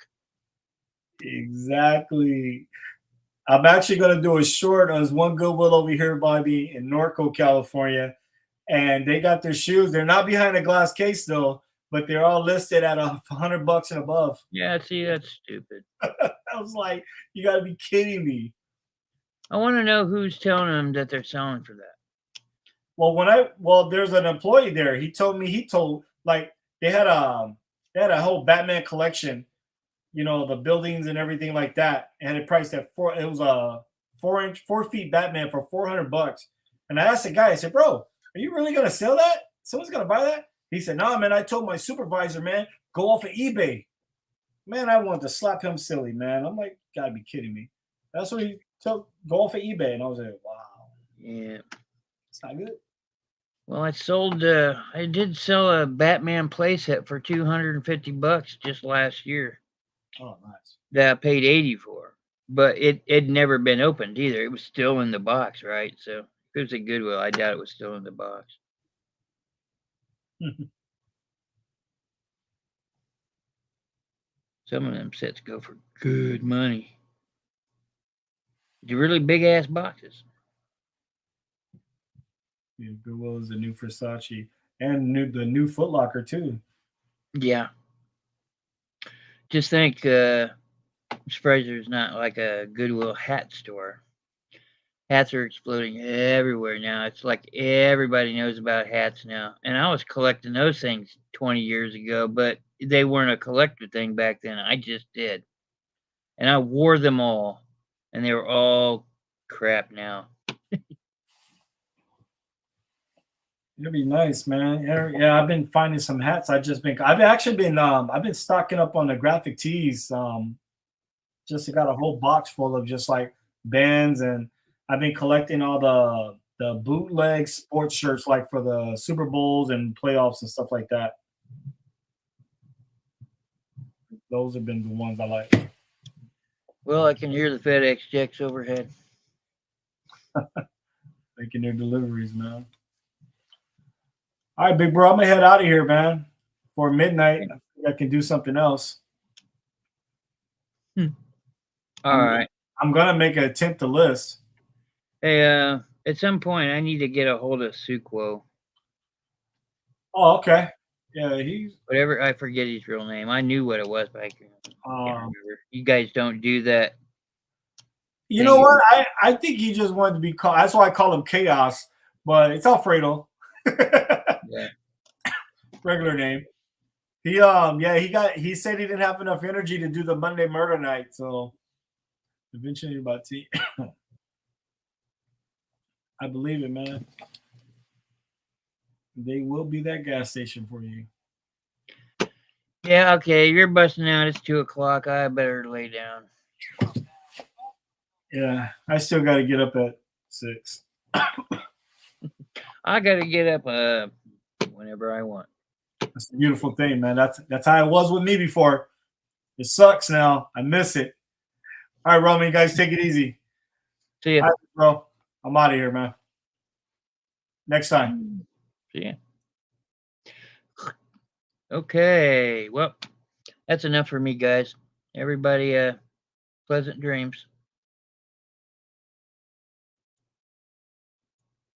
Exactly. I'm actually going to do a short. There's one Goodwill over here by me in Norco, California, and they got their shoes. They're not behind a glass case though, but they're all listed at $100 and above. Yeah, see, that's stupid. I was like, you got to be kidding me. I want to know who's telling them that they're selling for that. Well, there's an employee there. He told me like they had a whole Batman collection, the buildings and everything like that. It had it priced at it was a 4 feet Batman for $400. And I asked the guy, I said, bro, are you really gonna sell that? Someone's gonna buy that? He said, nah, man, I told my supervisor, man, go off of eBay. Man, I wanted to slap him silly, man. I'm like, you gotta be kidding me. That's what he told, go off of eBay. And I was like, wow. Yeah. It's not good. Well, I did sell a Batman playset for $250 just last year. Oh, nice. That I paid 80 for. But it'd never been opened either. It was still in the box, right? So if it was a Goodwill, I doubt it was still in the box. Some of them sets go for good money. They're really big ass boxes. Yeah, Goodwill is the new Versace and the new Foot Locker too. Yeah. Just think, I'm surprised there's not like a Goodwill hat store. Hats are exploding everywhere now. It's like everybody knows about hats now. And I was collecting those things 20 years ago, but they weren't a collector thing back then. I just did. And I wore them all. And they were all crap now. It'd be nice, man. Yeah, I've been finding some hats. I've been stocking up on the graphic tees. Just got a whole box full of just like bands, and I've been collecting all the bootleg sports shirts like for the Super Bowls and playoffs and stuff like that. Those have been the ones I like. Well, I can hear the FedEx checks overhead. Making their deliveries, man. All right, big bro, I'm gonna head out of here, man. For midnight, I think I can do something else. All right. I'm gonna make an attempt to list. Hey, at some point, I need to get a hold of Suquo. Oh, okay. Yeah, he's whatever. I forget his real name. I knew what it was, but I can't remember. You guys don't do that. You know what? I think he just wanted to be called. That's why I call him Chaos, but it's Alfredo. Yeah. Regular name. He said he didn't have enough energy to do the Monday murder night, so eventually about to I believe it, man. They will be that gas station for you. Yeah, okay. You're busting out. It's 2:00. I better lay down. Yeah, I still got to get up at 6. I got to get up whenever I want. That's a beautiful thing, man. That's how it was with me before. It sucks now. I miss it. All right, Roman, you guys take it easy. See ya. All right, bro. I'm out of here, man. Next time. See ya. Okay. Well, that's enough for me, guys. Everybody, pleasant dreams.